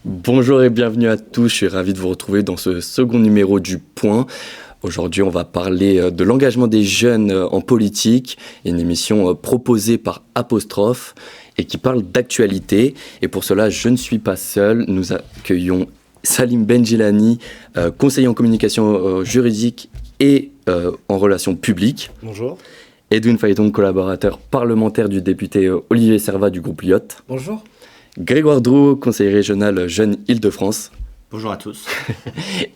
Bonjour et bienvenue à tous, je suis ravi de vous retrouver dans ce second numéro du Point. Aujourd'hui, on va parler de l'engagement des jeunes en politique, une émission proposée par Apostrophe et qui parle d'actualité. Et pour cela, je ne suis pas seul, nous accueillons Salim Benjilani, conseiller en communication juridique et en relations publiques. Bonjour. Edwin Phaéton, collaborateur parlementaire du député Olivier Servat du groupe Lyot. Bonjour. Grégoire Drouot, conseiller régional Jeunes Île-de-France. Bonjour à tous.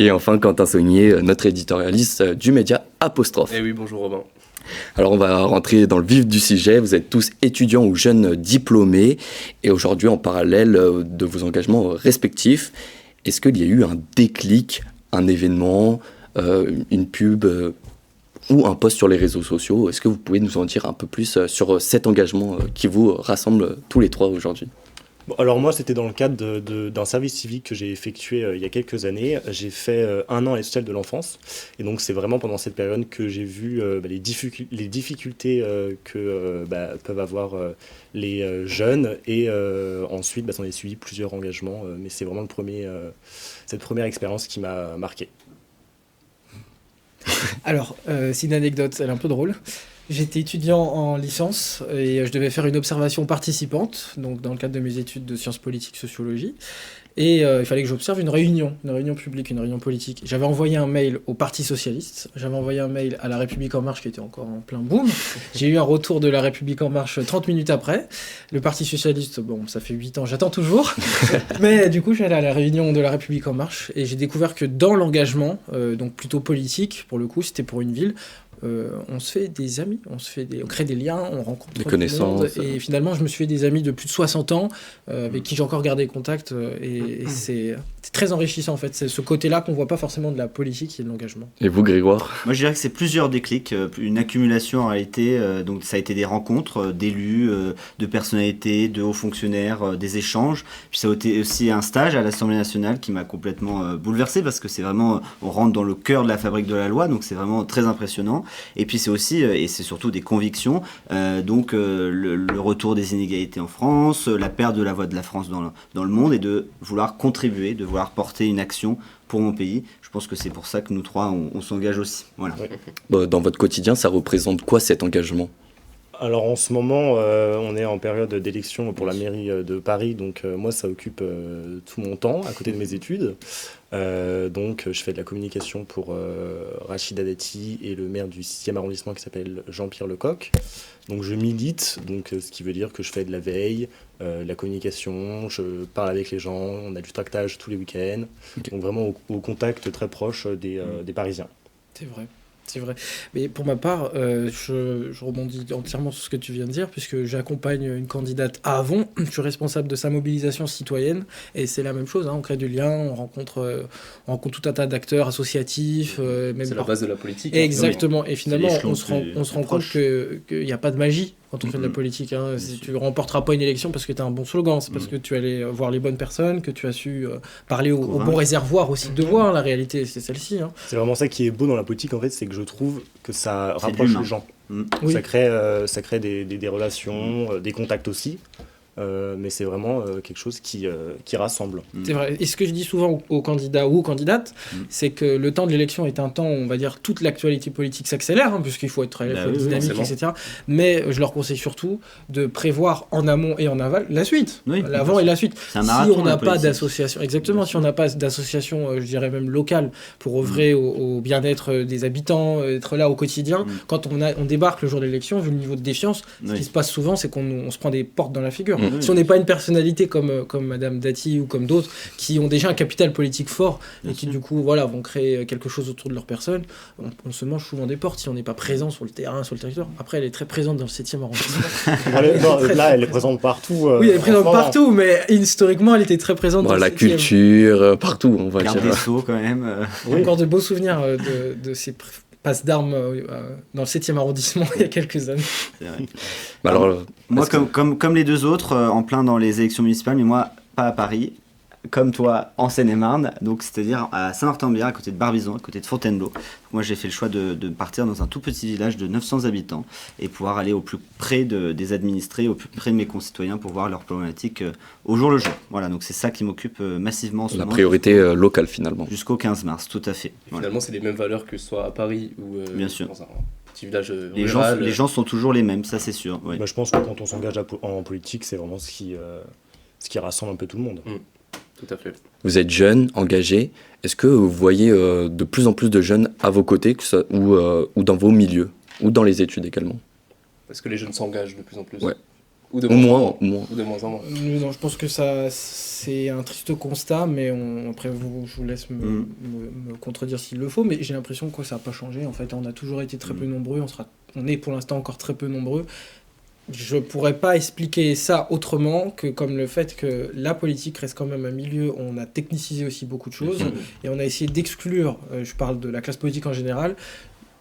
Et enfin, Quentin Saunier, notre éditorialiste du média Apostrophe. Eh oui, bonjour Robin. Alors, on va rentrer dans le vif du sujet. Vous êtes tous étudiants ou jeunes diplômés. Et aujourd'hui, en parallèle de vos engagements respectifs, est-ce qu'il y a eu un déclic, un événement, une pub ou un post sur les réseaux sociaux? Est-ce que vous pouvez nous en dire un peu plus sur cet engagement qui vous rassemble tous les trois aujourd'hui? Bon, alors moi, c'était dans le cadre d'un service civique que j'ai effectué il y a quelques années. J'ai fait 1 an à l'Hôpital de l'Enfance. Et donc, c'est vraiment pendant cette période que j'ai vu les difficultés que peuvent avoir les jeunes. Et ensuite, s'en est suivi plusieurs engagements. Mais c'est vraiment cette première expérience qui m'a marqué. Alors, c'est une anecdote, elle est un peu drôle. J'étais étudiant en licence et je devais faire une observation participante, donc dans le cadre de mes études de sciences politiques, sociologie. Et il fallait que j'observe une réunion publique, une réunion politique. J'avais envoyé un mail au Parti Socialiste, j'avais envoyé un mail à La République En Marche qui était encore en plein boom. J'ai eu un retour de La République En Marche 30 minutes après. Le Parti Socialiste, bon, ça fait 8 ans, j'attends toujours. Mais du coup, j'allais à la réunion de La République En Marche et j'ai découvert que dans l'engagement, donc plutôt politique, pour le coup, c'était pour une ville, on se fait des amis, on crée des liens, on rencontre des connaissances. Et finalement, je me suis fait des amis de plus de 60 ans avec qui j'ai encore gardé contact. Et c'est très enrichissant en fait. C'est ce côté-là qu'on voit pas forcément de la politique et de l'engagement. Et vous, Grégoire? Moi, je dirais que c'est plusieurs déclics, une accumulation en réalité. Donc, ça a été des rencontres d'élus, de personnalités, de hauts fonctionnaires, des échanges. Puis ça a été aussi un stage à l'Assemblée nationale qui m'a complètement bouleversé parce que c'est vraiment, on rentre dans le cœur de la fabrique de la loi, donc c'est vraiment très impressionnant. Et puis c'est aussi, et c'est surtout des convictions, le retour des inégalités en France, la perte de la voix de la France dans le monde et de vouloir contribuer, de vouloir porter une action pour mon pays. Je pense que c'est pour ça que nous trois, on s'engage aussi. Voilà. Dans votre quotidien, ça représente quoi cet engagement ? Alors en ce moment, on est en période d'élection pour la mairie de Paris, donc moi ça occupe tout mon temps à côté de mes études. Donc je fais de la communication pour Rachida Dati et le maire du 6e arrondissement qui s'appelle Jean-Pierre Lecoq. Donc je milite, donc ce qui veut dire que je fais de la veille, de la communication, je parle avec les gens, on a du tractage tous les week-ends, okay. Donc vraiment au contact très proche des Parisiens. C'est vrai. C'est vrai. Mais pour ma part, je rebondis entièrement sur ce que tu viens de dire, puisque j'accompagne une candidate à Avon. Je suis responsable de sa mobilisation citoyenne. Et c'est la même chose. On crée du lien, on rencontre tout un tas d'acteurs associatifs. C'est la base de la politique. Exactement. Et finalement, on se rend compte qu'il n'y a pas de magie quand on fait de la politique. Tu ne remporteras pas une élection parce que tu as un bon slogan. C'est parce que tu es allé voir les bonnes personnes, que tu as su parler au bon réservoir aussi de voix. La réalité, c'est celle-ci. C'est vraiment ça qui est beau dans la politique, en fait, c'est que je trouve que ça rapproche les gens. Oui. Ça crée des relations, des contacts aussi. Mais c'est vraiment quelque chose qui rassemble. C'est vrai. Et ce que je dis souvent aux candidats ou aux candidates, c'est que le temps de l'élection est un temps où, on va dire, toute l'actualité politique s'accélère, puisqu'il faut être dynamique, etc. Mais je leur conseille surtout de prévoir en amont et en aval la suite, l'avant et la suite. C'est un marathon, si on n'a pas d'association, exactement, si on n'a pas d'association, je dirais même locale, pour œuvrer au bien-être des habitants, être là au quotidien, quand on débarque le jour de l'élection, vu le niveau de défiance, ce qui se passe souvent, c'est qu'on se prend des portes dans la figure. Si on n'est pas une personnalité comme Madame Dati ou comme d'autres qui ont déjà un capital politique fort et qui du coup vont créer quelque chose autour de leur personne, on se mange souvent des portes si on n'est pas présent sur le terrain, sur le territoire. Après, elle est très présente dans le 7e arrondissement. Là, elle est présente partout. Oui, elle est présente partout, mais historiquement, elle était très présente dans le 7e. La culture, partout, on va dire. Garde des Sceaux, quand même. Encore de beaux souvenirs de ces passe d'armes dans le 7e arrondissement il y a quelques années. C'est vrai. Alors, moi, comme les deux autres, en plein dans les élections municipales, mais moi, pas à Paris, comme toi en Seine-et-Marne, donc c'est-à-dire à Saint-Martin-en-Bière, à côté de Barbizon, à côté de Fontainebleau. Moi j'ai fait le choix de partir dans un tout petit village de 900 habitants et pouvoir aller au plus près des administrés, au plus près de mes concitoyens pour voir leurs problématiques au jour le jour. Voilà, donc c'est ça qui m'occupe massivement en ce La moment. priorité locale finalement. Jusqu'au 15 mars, tout à fait. Et Voilà. finalement, c'est les mêmes valeurs que ce soit à Paris ou Bien sûr. dans un petit village Les rural. gens sont toujours les mêmes, ça c'est sûr. Ouais. Bah, je pense que quand on s'engage en politique, c'est vraiment ce qui rassemble un peu tout le monde. Tout à fait. Vous êtes jeune, engagé. Est-ce que vous voyez de plus en plus de jeunes à vos côtés ou dans vos milieux ou dans les études également? Est-ce que les jeunes s'engagent de plus en plus? Ouais. Ou de Ou moins. Ou de moins en moins. Non, je pense que c'est un triste constat, mais après je vous laisse me contredire s'il le faut, mais j'ai l'impression que ça n'a pas changé. En fait, on a toujours été très peu nombreux, on est pour l'instant encore très peu nombreux. Je pourrais pas expliquer ça autrement que comme le fait que la politique reste quand même un milieu où on a technicisé aussi beaucoup de choses et on a essayé d'exclure, je parle de la classe politique en général,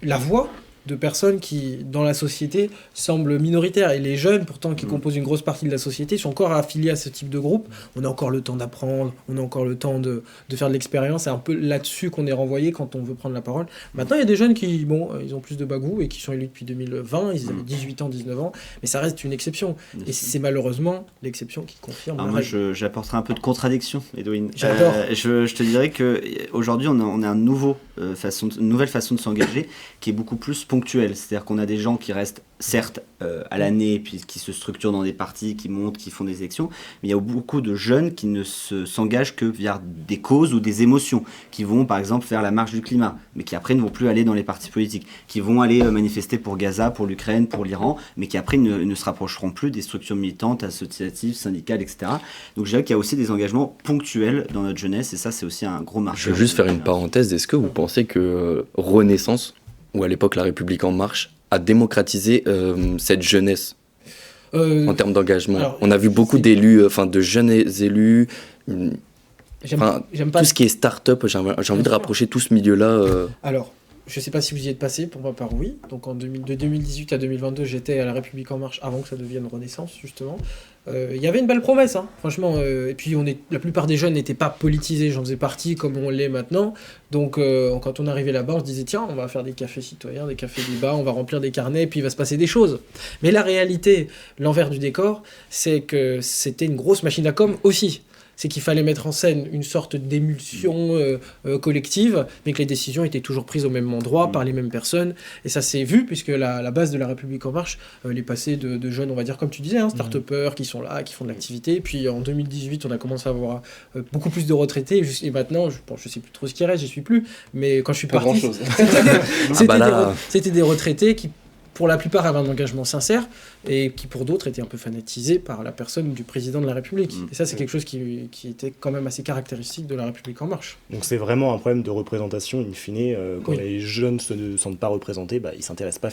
la voix de personnes qui, dans la société, semblent minoritaires. Et les jeunes, pourtant, qui composent une grosse partie de la société, sont encore affiliés à ce type de groupe. On a encore le temps d'apprendre, on a encore le temps de faire de l'expérience. C'est un peu là-dessus qu'on est renvoyé quand on veut prendre la parole. Maintenant, il y a des jeunes qui, ils ont plus de bagou et qui sont élus depuis 2020. Ils avaient 18 ans, 19 ans. Mais ça reste une exception. Et c'est malheureusement l'exception qui confirme la moi, règle. j'apporterai un peu de contradiction, Edwin. J'adore. Je te dirais qu'aujourd'hui, on a une nouvelle façon de s'engager qui est beaucoup plus ponctuelle. C'est-à-dire qu'on a des gens qui restent, certes, à l'année, puis qui se structurent dans des partis, qui montent, qui font des élections, mais il y a beaucoup de jeunes qui ne s'engagent que via des causes ou des émotions, qui vont, par exemple, faire la marche du climat, mais qui après ne vont plus aller dans les partis politiques, qui vont aller manifester pour Gaza, pour l'Ukraine, pour l'Iran, mais qui après ne se rapprocheront plus des structures militantes, associatives, syndicales, etc. Donc je dirais qu'il y a aussi des engagements ponctuels dans notre jeunesse, et ça, c'est aussi un gros marché. Je veux juste faire une parenthèse. Est-ce que vous pensez que Renaissance, ou à l'époque La République En Marche, a démocratisé cette jeunesse en termes d'engagement? Alors, on a vu beaucoup d'élus, de jeunes élus, J'aime pas tout ce qui est start-up. J'ai envie de sûr. rapprocher tout ce milieu-là. Alors, je ne sais pas si vous y êtes passé, pour ma part oui. Donc de 2018 à 2022, j'étais à La République En Marche avant que ça devienne Renaissance, justement. Il y avait une belle promesse, hein, franchement. Et puis la plupart des jeunes n'étaient pas politisés, j'en faisais partie comme on l'est maintenant. Donc quand on arrivait là-bas, on se disait tiens, on va faire des cafés citoyens, des cafés débats, on va remplir des carnets, et puis il va se passer des choses. Mais la réalité, l'envers du décor, c'est que c'était une grosse machine à com aussi. C'est qu'il fallait mettre en scène une sorte d'émulsion collective, mais que les décisions étaient toujours prises au même endroit, par les mêmes personnes. Et ça s'est vu, puisque la base de La République En Marche, elle est passée de jeunes, on va dire, comme tu disais, start-upers qui sont là, qui font de l'activité. Puis en 2018, on a commencé à avoir beaucoup plus de retraités. Et maintenant, je sais plus trop ce qui reste, j'y suis plus. Mais quand je suis Pas parti, grand-chose. c'était des retraités qui, pour la plupart, avaient un engagement sincère et qui, pour d'autres, étaient un peu fanatisés par la personne du président de la République. Et ça, c'est quelque chose qui était quand même assez caractéristique de La République En Marche. Donc c'est vraiment un problème de représentation, in fine. Quand Oui. les jeunes ne se sentent pas représentés, ils ne s'intéressent pas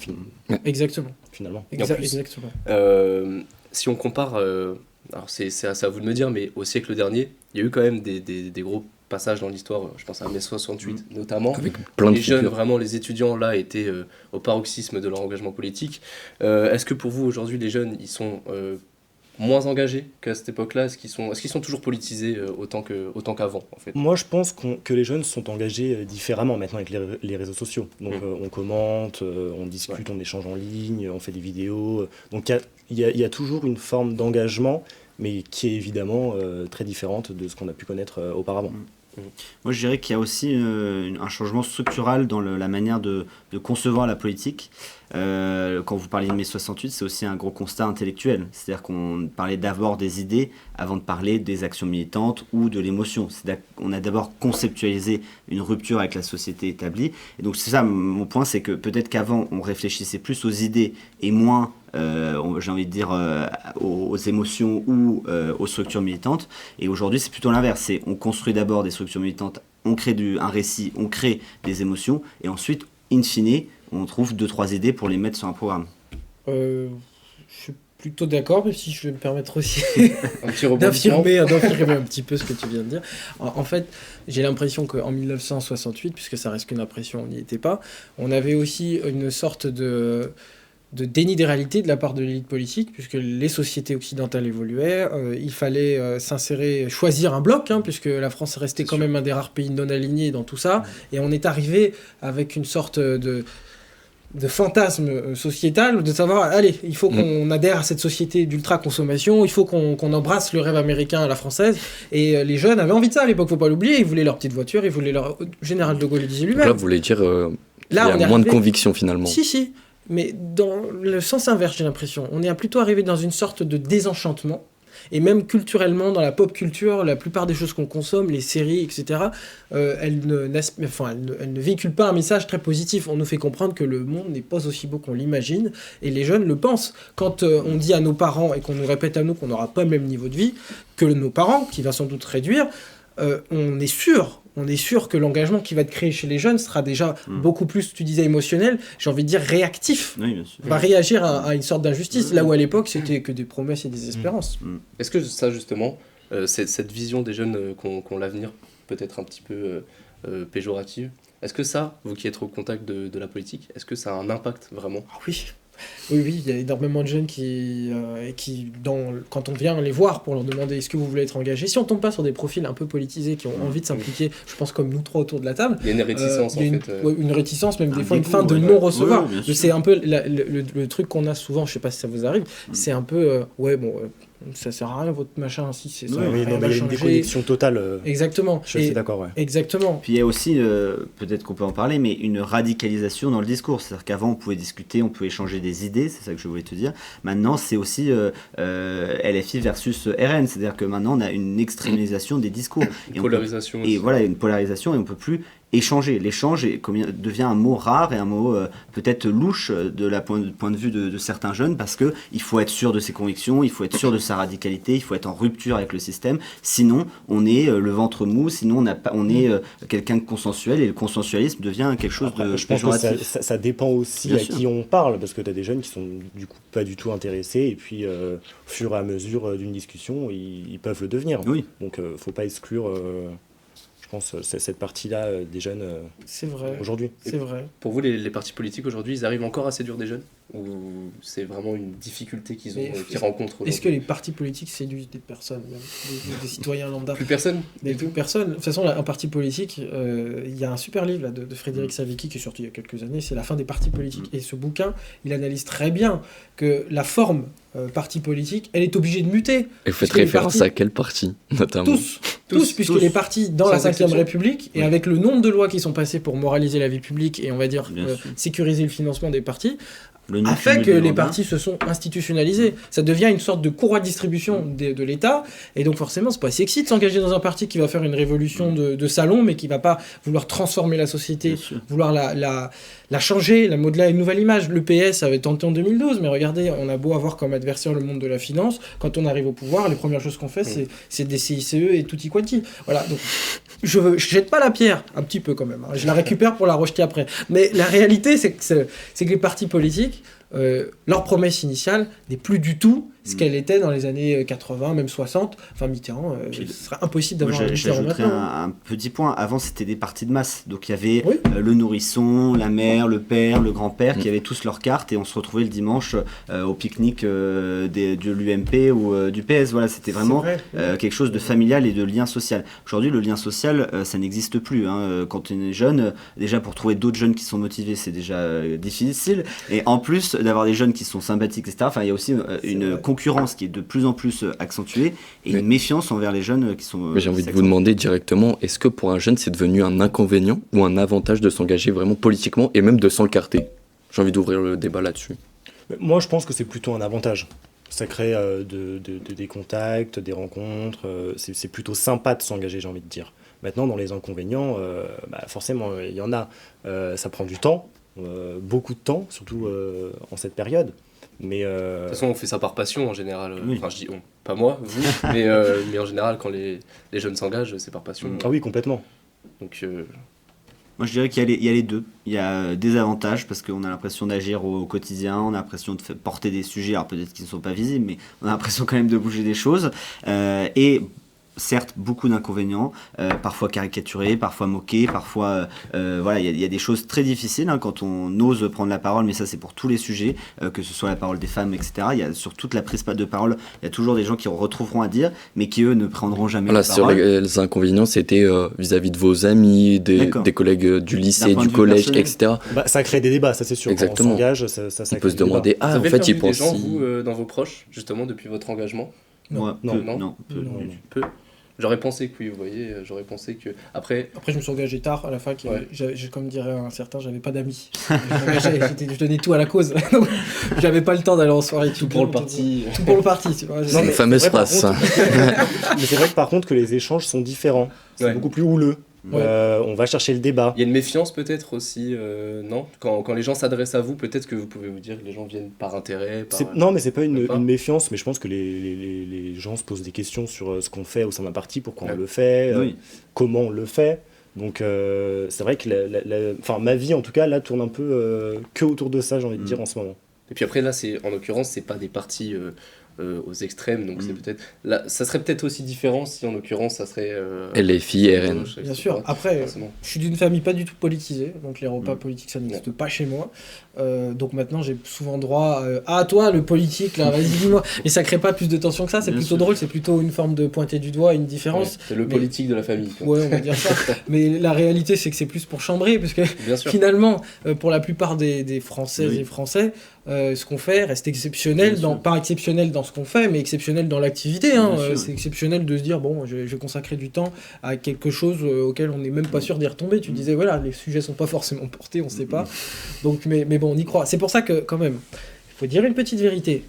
Exactement. finalement. Et en plus, Exactement. Si on compare, alors c'est à vous de me dire, mais au siècle dernier, il y a eu quand même des gros passages dans l'histoire, je pense à mai 68 notamment. Avec plein de Les jeunes, figures. vraiment les étudiants là étaient au paroxysme de leur engagement politique. Est-ce que pour vous aujourd'hui les jeunes ils sont moins engagés qu'à cette époque-là? Est-ce qu'ils sont toujours politisés autant qu'avant en fait? Moi, je pense que les jeunes sont engagés différemment maintenant avec les réseaux sociaux. Donc on commente, on discute, on échange en ligne, on fait des vidéos. Donc il y a toujours une forme d'engagement, mais qui est évidemment très différente de ce qu'on a pu connaître auparavant. Moi, je dirais qu'il y a aussi un changement structural dans la manière de concevoir la politique. Quand vous parlez de mai 68, c'est aussi un gros constat intellectuel. C'est-à-dire qu'on parlait d'abord des idées avant de parler des actions militantes ou de l'émotion. On a d'abord conceptualisé une rupture avec la société établie. Et donc, c'est ça, mon point, c'est que peut-être qu'avant, on réfléchissait plus aux idées et moins, j'ai envie de dire, aux émotions ou aux structures militantes. Et aujourd'hui, c'est plutôt l'inverse. On construit d'abord des structures militantes, on crée un récit, on crée des émotions, et ensuite, in fine, on trouve 2-3 idées pour les mettre sur un programme. Je suis plutôt d'accord, mais si je vais me permettre aussi Un petit rebondissement. d'affirmer un petit peu ce que tu viens de dire. En fait, j'ai l'impression qu'en 1968, puisque ça reste qu'une impression, on n'y était pas, on avait aussi une sorte de déni des réalités de la part de l'élite politique, puisque les sociétés occidentales évoluaient, il fallait s'insérer, choisir un bloc, puisque la France est restée quand même un des rares pays non alignés dans tout ça, et on est arrivé avec une sorte de fantasme sociétal, de savoir, allez, il faut qu'on adhère à cette société d'ultra-consommation, il faut qu'on embrasse le rêve américain à la française, et les jeunes avaient envie de ça à l'époque, faut pas l'oublier, ils voulaient leur petite voiture, ils voulaient leur... Général de Gaulle le disait lui-même. Donc là, vous voulez dire qu'il y a on est moins de arrivé... conviction finalement. Si, mais dans le sens inverse, j'ai l'impression. On est plutôt arrivé dans une sorte de désenchantement. Et même culturellement, dans la pop culture, la plupart des choses qu'on consomme, les séries, etc., elles ne véhiculent pas un message très positif. On nous fait comprendre que le monde n'est pas aussi beau qu'on l'imagine, et les jeunes le pensent. Quand on dit à nos parents, et qu'on nous répète à nous qu'on n'aura pas le même niveau de vie que nos parents, qui va sans doute réduire, on est sûr que l'engagement qui va être créé chez les jeunes sera déjà beaucoup plus, tu disais, émotionnel, j'ai envie de dire réactif. Oui, bien sûr. Va réagir à une sorte d'injustice, là où à l'époque c'était que des promesses et des espérances. Est-ce que ça, justement, cette vision des jeunes qu'ont l'avenir peut-être un petit peu péjorative, est-ce que ça, vous qui êtes au contact de la politique, est-ce que ça a un impact vraiment ? Oui, il y a énormément de jeunes qui quand on vient les voir pour leur demander est-ce que vous voulez être engagé, si on tombe pas sur des profils un peu politisés qui ont envie de s'impliquer, je pense comme nous trois autour de la table, il y a une réticence une réticence, même des fois une dégoût, fin de non-recevoir. Ouais, c'est un peu le truc qu'on a souvent, je sais pas si ça vous arrive, c'est un peu ça sert à rien votre machin si c'est ça. Il y a une déconnexion totale. Exactement. Je suis assez d'accord, ouais. Exactement. Puis il y a aussi, peut-être qu'on peut en parler, mais une radicalisation dans le discours. C'est-à-dire qu'avant, on pouvait discuter, on pouvait échanger des idées, c'est ça que je voulais te dire. Maintenant, c'est aussi LFI versus RN. C'est-à-dire que maintenant, on a une extrémisation des discours. Une polarisation aussi. Et voilà, une polarisation, et on peut plus échanger. L'échange devient un mot rare et un mot peut-être louche de la point de vue de certains jeunes, parce que il faut être sûr de ses convictions, il faut être sûr de sa radicalité, il faut être en rupture avec le système, sinon on est le ventre mou, sinon on est quelqu'un de consensuel, et le consensualisme devient quelque chose de je pense péjoratif. que ça dépend aussi Bien à sûr. qui on parle, parce que tu as des jeunes qui sont du coup pas du tout intéressés, et puis au fur et à mesure d'une discussion, ils peuvent le devenir. Oui. Donc faut pas exclure je pense cette partie-là des jeunes C'est vrai. aujourd'hui. C'est vrai. Pour vous, les partis politiques aujourd'hui, ils arrivent encore à séduire des jeunes ? Ou c'est vraiment une difficulté qu'ils rencontrent aujourd'hui ? Est-ce que les partis politiques séduisent des personnes, même, des citoyens lambda ? Plus personne ? Mais plus personne. De toute façon, un parti politique, il y a un super livre là, de Frédéric Savicki qui est sorti il y a quelques années, c'est La fin des partis politiques. Et ce bouquin, il analyse très bien que la forme parti politique, elle est obligée de muter. Et vous faites référence à quel parti, notamment ? Tous, puisque les partis dans la Ve République, et Oui. avec le nombre de lois qui sont passées pour moraliser la vie publique et on va dire Bien sûr. sécuriser le financement des partis, Le a fait non-cumul que des les mandats. partis se sont institutionnalisés. Ça devient une sorte de courroie de distribution de l'État, et donc forcément c'est pas sexy de s'engager dans un parti qui va faire une révolution de salon, mais qui va pas vouloir transformer la société, Bien sûr. vouloir la changer, la modeler à une nouvelle image. Le PS avait tenté en 2012, mais regardez, on a beau avoir comme adversaire le monde de la finance, quand on arrive au pouvoir, les premières choses qu'on fait, c'est des CICE et tutti quanti. Voilà, donc je jette pas la pierre, un petit peu quand même, je la récupère pour la rejeter après. Mais la réalité, c'est que les partis politiques, leur promesse initiale n'est plus du tout ce qu'elle était dans les années 80, même 60. Enfin, Mitterrand, ce serait impossible d'avoir un Mitterrand J'ajouterais maintenant. un petit point. Avant, c'était des partis de masse. Donc, il y avait Oui. le nourrisson, la mère, le père, le grand-père qui avaient tous leurs cartes, et on se retrouvait le dimanche au pique-nique de l'UMP ou du PS. Voilà, c'était vraiment C'est vrai. quelque chose de familial et de lien social. Aujourd'hui, le lien social, ça n'existe plus. Quand on est jeune, déjà pour trouver d'autres jeunes qui sont motivés, c'est déjà difficile. Et en plus d'avoir des jeunes qui sont sympathiques, etc., il y a aussi une concurrence qui est de plus en plus accentuée, et une méfiance envers les jeunes qui sont... Mais j'ai envie de vous demander directement, est-ce que pour un jeune c'est devenu un inconvénient ou un avantage de s'engager vraiment politiquement et même de s'encarter ? J'ai envie d'ouvrir le débat là-dessus. Moi, je pense que c'est plutôt un avantage. Ça crée des contacts, des rencontres. C'est plutôt sympa de s'engager, j'ai envie de dire. Maintenant, dans les inconvénients, forcément, il y en a. Ça prend du temps, beaucoup de temps, surtout en cette période. Mais De toute façon, on fait ça par passion en général. Oui. Enfin, je dis on, pas moi, vous, mais en général, quand les jeunes s'engagent, c'est par passion. ah oui, complètement. Donc, Moi, je dirais qu'il y a les deux. Il y a des avantages parce qu'on a l'impression d'agir au quotidien, on a l'impression de porter des sujets, alors peut-être qu'ils ne sont pas visibles, mais on a l'impression quand même de bouger des choses. Et certes beaucoup d'inconvénients, parfois caricaturés, parfois moqués, parfois voilà, il y a des choses très difficiles quand on ose prendre la parole, mais ça c'est pour tous les sujets, que ce soit la parole des femmes, etc. Il y a sur toute la prise de parole, il y a toujours des gens qui retrouveront à dire, mais qui eux ne prendront jamais la sur parole. les inconvénients, c'était vis-à-vis de vos amis, des collègues du lycée, du collège, etc. Ça crée des débats, ça c'est sûr. Exactement. Quand on s'engage, ça on peut se demander, Vous avez en fait, perdu ils pensent... des gens, vous, dans vos proches, justement, depuis votre engagement? Non. Peu. J'aurais pensé que oui, vous voyez, j'aurais pensé que... Après, je me suis engagé tard à la fac, Ouais. comme dirait un certain, j'avais pas d'amis. Je donnais tout à la cause. Donc, j'avais pas le temps d'aller en soirée. tout pour le parti. Tout pour le parti, tu vois. Non, mais fameuse c'est vrai, phrase. par contre- Mais c'est vrai que par contre que les échanges sont différents. C'est Ouais. beaucoup plus houleux. Ouais. On va chercher le débat. Il y a une méfiance peut-être aussi, non? Quand les gens s'adressent à vous, peut-être que vous pouvez vous dire que les gens viennent par intérêt, par... Non, mais c'est pas Même pas. une méfiance, mais je pense que les gens se posent des questions sur ce qu'on fait au sein d'un parti, pourquoi Ouais. on le fait, Oui. comment on le fait. Donc c'est vrai que enfin, ma vie en tout cas là tourne un peu que autour de ça, j'ai envie de dire en ce moment. Et puis après là, en l'occurrence, c'est pas des partis aux extrêmes, donc c'est peut-être... Là, ça serait peut-être aussi différent si en l'occurrence ça serait... LFI, RN. je sais Bien pas, sûr. Après, forcément. je suis d'une famille pas du tout politisée, donc les repas politiques ça n'existe pas chez moi. Donc maintenant j'ai souvent droit à toi le politique là, vas-y dis-moi. Et ça crée pas plus de tension que ça, c'est Bien plutôt sûr. drôle, c'est plutôt une forme de pointer du doigt une différence. Ouais, c'est le Mais- politique de la famille. quoi. Ouais, on va dire ça. Mais la réalité c'est que c'est plus pour chambrer, parce que Bien sûr. finalement, pour la plupart des Françaises Oui. et Français, ce qu'on fait reste exceptionnel, Bien sûr. pas exceptionnel dans ce qu'on fait, mais exceptionnel dans l'activité. Hein. Bien sûr. C'est exceptionnel de se dire, bon, je vais consacrer du temps à quelque chose auquel on n'est même pas sûr d'y retomber. Tu disais, voilà, les sujets sont pas forcément portés, on sait pas. Donc, mais bon, on y croit. C'est pour ça que, quand même, il faut dire une petite vérité.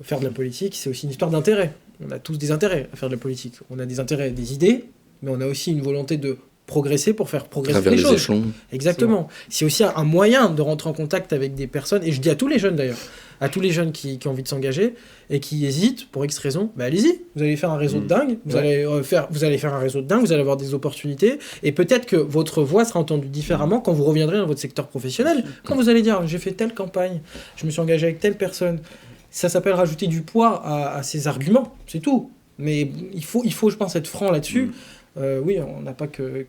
Faire de la politique, c'est aussi une histoire d'intérêt. On a tous des intérêts à faire de la politique. On a des intérêts, des idées, mais on a aussi une volonté de progresser pour faire progresser Travers les les choses. échelons. Exactement. C'est aussi un moyen de rentrer en contact avec des personnes, et je dis à tous les jeunes d'ailleurs, à tous les jeunes qui ont envie de s'engager et qui hésitent pour X raisons, bah allez-y, vous allez faire un réseau de dingue, vous allez faire un réseau de dingue, vous allez avoir des opportunités, et peut-être que votre voix sera entendue différemment quand vous reviendrez dans votre secteur professionnel, quand vous allez dire j'ai fait telle campagne, je me suis engagé avec telle personne. Ça s'appelle rajouter du poids à ces arguments, c'est tout. Mais il faut, je pense, être franc là-dessus. Oui, on n'a pas que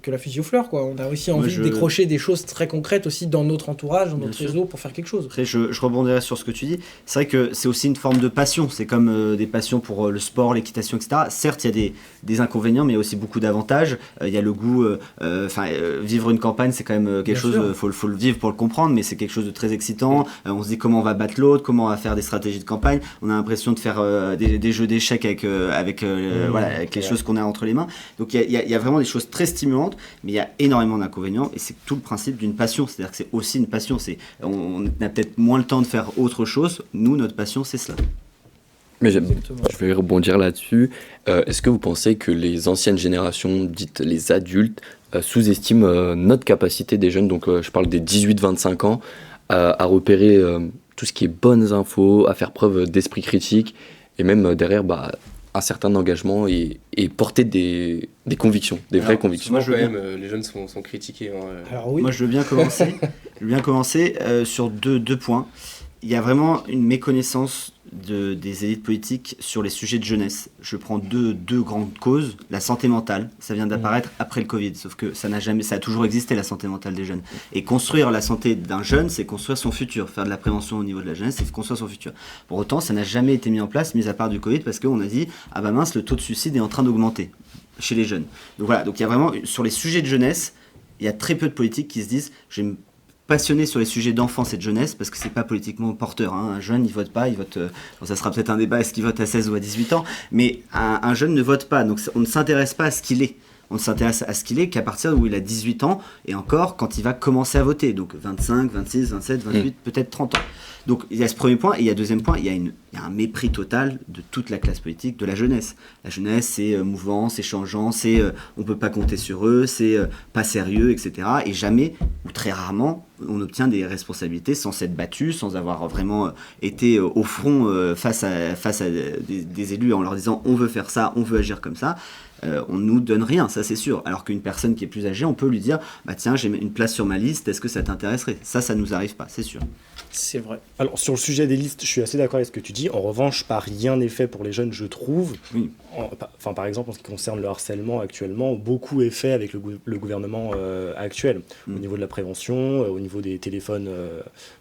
la fusil aux fleurs, quoi. On a aussi envie de décrocher des choses très concrètes aussi dans notre entourage, dans notre réseau, pour faire quelque chose. Après, je rebondirai sur ce que tu dis. C'est vrai que c'est aussi une forme de passion. C'est comme des passions pour le sport, l'équitation, etc. Certes, il y a des inconvénients, mais il y a aussi beaucoup d'avantages. Il y a le goût... vivre une campagne, c'est quand même quelque chose... faut le vivre pour le comprendre, mais c'est quelque chose de très excitant. On se dit comment on va battre l'autre, comment on va faire des stratégies de campagne. On a l'impression de faire des jeux d'échecs avec les choses qu'on a entre les mains. Donc il y a vraiment des choses très stimulantes, mais il y a énormément d'inconvénients, et c'est tout le principe d'une passion. C'est-à-dire que c'est aussi une passion. On a peut-être moins le temps de faire autre chose. Nous, notre passion, c'est cela. Mais je vais rebondir là-dessus. Est-ce que vous pensez que les anciennes générations, dites les adultes, sous-estiment notre capacité des jeunes, donc je parle des 18-25 ans, à repérer tout ce qui est bonnes infos, à faire preuve d'esprit critique, et même derrière un certain engagement et porter des convictions, des vraies convictions. Moi, quand même, les jeunes sont critiqués. Hein, Alors oui. Moi, je veux bien commencer. Sur deux points. Il y a vraiment une méconnaissance des élites politiques sur les sujets de jeunesse. Je prends deux grandes causes. La santé mentale, ça vient d'apparaître après le Covid, sauf que ça a toujours existé, la santé mentale des jeunes. Et construire la santé d'un jeune, c'est construire son futur. Faire de la prévention au niveau de la jeunesse, c'est construire son futur. Pour autant, ça n'a jamais été mis en place, mis à part du Covid, parce qu'on a dit, ah bah mince, le taux de suicide est en train d'augmenter chez les jeunes. Donc voilà, donc il y a vraiment, sur les sujets de jeunesse, il y a très peu de politiques qui se disent, je vais me passionné sur les sujets d'enfance et de jeunesse, parce que c'est pas politiquement porteur, hein. Un jeune, il vote pas, il vote... ça sera peut-être un débat, est-ce qu'il vote à 16 ou à 18 ans, mais un jeune ne vote pas, donc on ne s'intéresse pas à ce qu'il est. On ne s'intéresse à ce qu'il est qu'à partir où il a 18 ans, et encore quand il va commencer à voter, donc 25, 26, 27, 28, peut-être 30 ans. Donc il y a ce premier point, et il y a un deuxième point, il y a un mépris total de toute la classe politique, de la jeunesse. La jeunesse, c'est mouvant, c'est changeant, c'est on peut pas compter sur eux, c'est pas sérieux, etc. Et jamais, ou très rarement, on obtient des responsabilités sans s'être battu, sans avoir vraiment été au front face à des élus en leur disant on veut faire ça, on veut agir comme ça. On nous donne rien, ça c'est sûr. Alors qu'une personne qui est plus âgée, on peut lui dire bah tiens, j'ai une place sur ma liste, est-ce que ça t'intéresserait? Ça nous arrive pas, c'est sûr. C'est vrai. Alors, sur le sujet des listes, je suis assez d'accord avec ce que tu dis. En revanche, pas rien n'est fait pour les jeunes, je trouve. Oui. Enfin, par exemple, en ce qui concerne le harcèlement actuellement, beaucoup est fait avec le gouvernement actuel. Au niveau de la prévention, au niveau des téléphones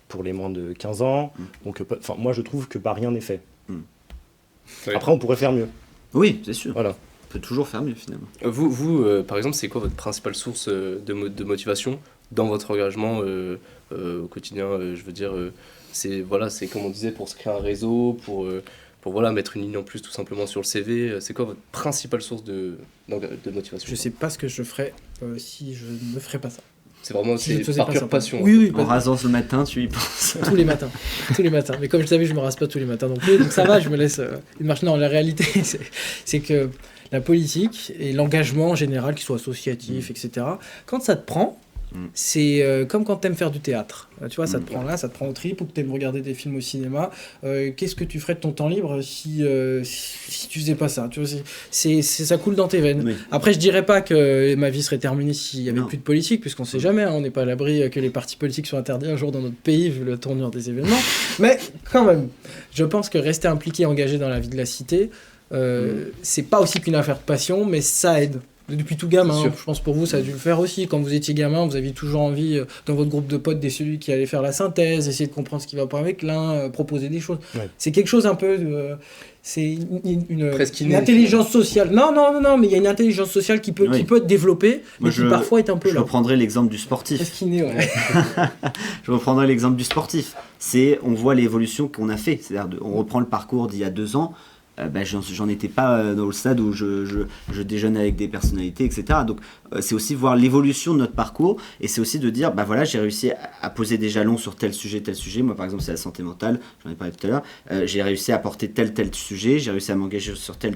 pour les moins de 15 ans. Donc, moi, je trouve que pas rien n'est fait. Ouais. Après, on pourrait faire mieux. Oui, c'est sûr. Voilà. On peut toujours faire mieux finalement. Vous par exemple, c'est quoi votre principale source de motivation dans votre engagement au quotidien je veux dire, c'est comme on disait, pour se créer un réseau, pour voilà, mettre une ligne en plus tout simplement sur le CV. C'est quoi votre principale source de motivation? Je sais pas ce que je ferais si je ne ferais pas ça. C'est vraiment Si je faisais par pas pure ça. passion. Oui, En rasant ce matin, tu y penses. tous les matins. Mais comme je savais, je me rase pas tous les matins non plus, donc ça va, je me laisse une marche. Non, la réalité, c'est que la politique et l'engagement en général, qu'il soit associatif, etc., quand ça te prend, c'est comme quand t'aimes faire du théâtre. Tu vois, ça te prend là, ça te prend au trip, ou que t'aimes regarder des films au cinéma. Qu'est-ce que tu ferais de ton temps libre si tu faisais pas ça? Tu vois, ça coule dans tes veines. Oui. Après, je dirais pas que ma vie serait terminée s'il y avait Non. plus de politique, puisqu'on sait jamais, hein, on n'est pas à l'abri que les partis politiques soient interdits un jour dans notre pays, vu la tournure des événements. Mais quand même, je pense que rester impliqué, engagé dans la vie de la cité, c'est pas aussi qu'une affaire de passion, mais ça aide. Depuis tout gamin, C'est sûr. je pense pour vous ça a dû le faire aussi. Quand vous étiez gamin, vous aviez toujours envie, dans votre groupe de potes, d'être celui qui allait faire la synthèse, essayer de comprendre ce qui va pas avec l'un, proposer des choses. Ouais. C'est quelque chose un peu... c'est Presque une inné. intelligence sociale. Non, mais il y a une intelligence sociale qui peut être développée, mais Moi, qui parfois est un peu Je là. reprendrai l'exemple du sportif. Presque inné, ouais. Je reprendrai l'exemple du sportif. On voit l'évolution qu'on a fait. C'est-à-dire, on reprend le parcours d'il y a 2 ans. J'en étais pas dans le stade où je déjeune avec des personnalités, etc. Donc c'est aussi voir l'évolution de notre parcours, et c'est aussi de dire bah voilà, j'ai réussi à poser des jalons sur tel sujet. Moi par exemple c'est la santé mentale, j'en ai parlé tout à l'heure. J'ai réussi à porter tel sujet, j'ai réussi à m'engager sur tel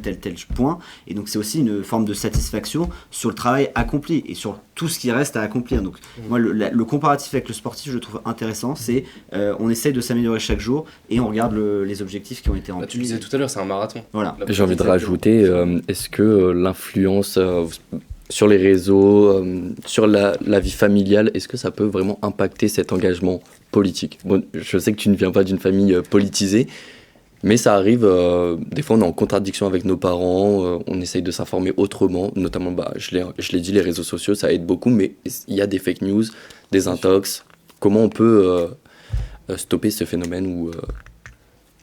point, et donc c'est aussi une forme de satisfaction sur le travail accompli et sur tout ce qui reste à accomplir. Donc moi le comparatif avec le sportif, je le trouve intéressant. C'est on essaye de s'améliorer chaque jour et on regarde les objectifs qui ont été remplis. Tu le disais tout à l'heure, c'est un marathon. Voilà. J'ai envie de rajouter, est-ce que l'influence sur les réseaux, sur la vie familiale, est-ce que ça peut vraiment impacter cet engagement politique? Bon, je sais que tu ne viens pas d'une famille politisée, mais ça arrive, des fois on est en contradiction avec nos parents, on essaye de s'informer autrement, notamment, je l'ai dit, les réseaux sociaux, ça aide beaucoup, mais il y a des fake news, des intox. Comment on peut stopper ce phénomène ou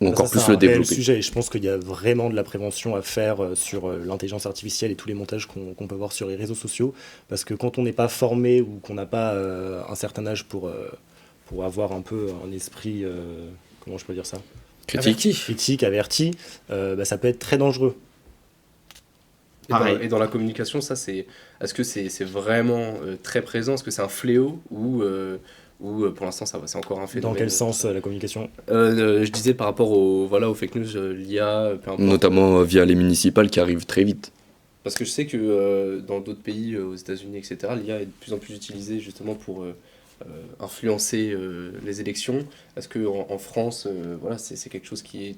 encore plus le C'est un réel développer? sujet, et je pense qu'il y a vraiment de la prévention à faire sur l'intelligence artificielle et tous les montages qu'on peut voir sur les réseaux sociaux, parce que quand on n'est pas formé ou qu'on n'a pas un certain âge pour avoir un peu un esprit, comment je peux dire ça, critique, averti, ça peut être très dangereux. Et dans la communication, est-ce que c'est vraiment très présent? Est-ce que c'est un fléau ou pour l'instant c'est encore un phénomène? Dans quel sens la communication? Je disais par rapport aux fake news, l'IA, peu importe. Notamment via les municipales qui arrivent très vite. Parce que je sais que dans d'autres pays, aux États-Unis, etc., l'IA est de plus en plus utilisée justement pour influencer les élections. Est-ce qu'en France, c'est quelque chose qui est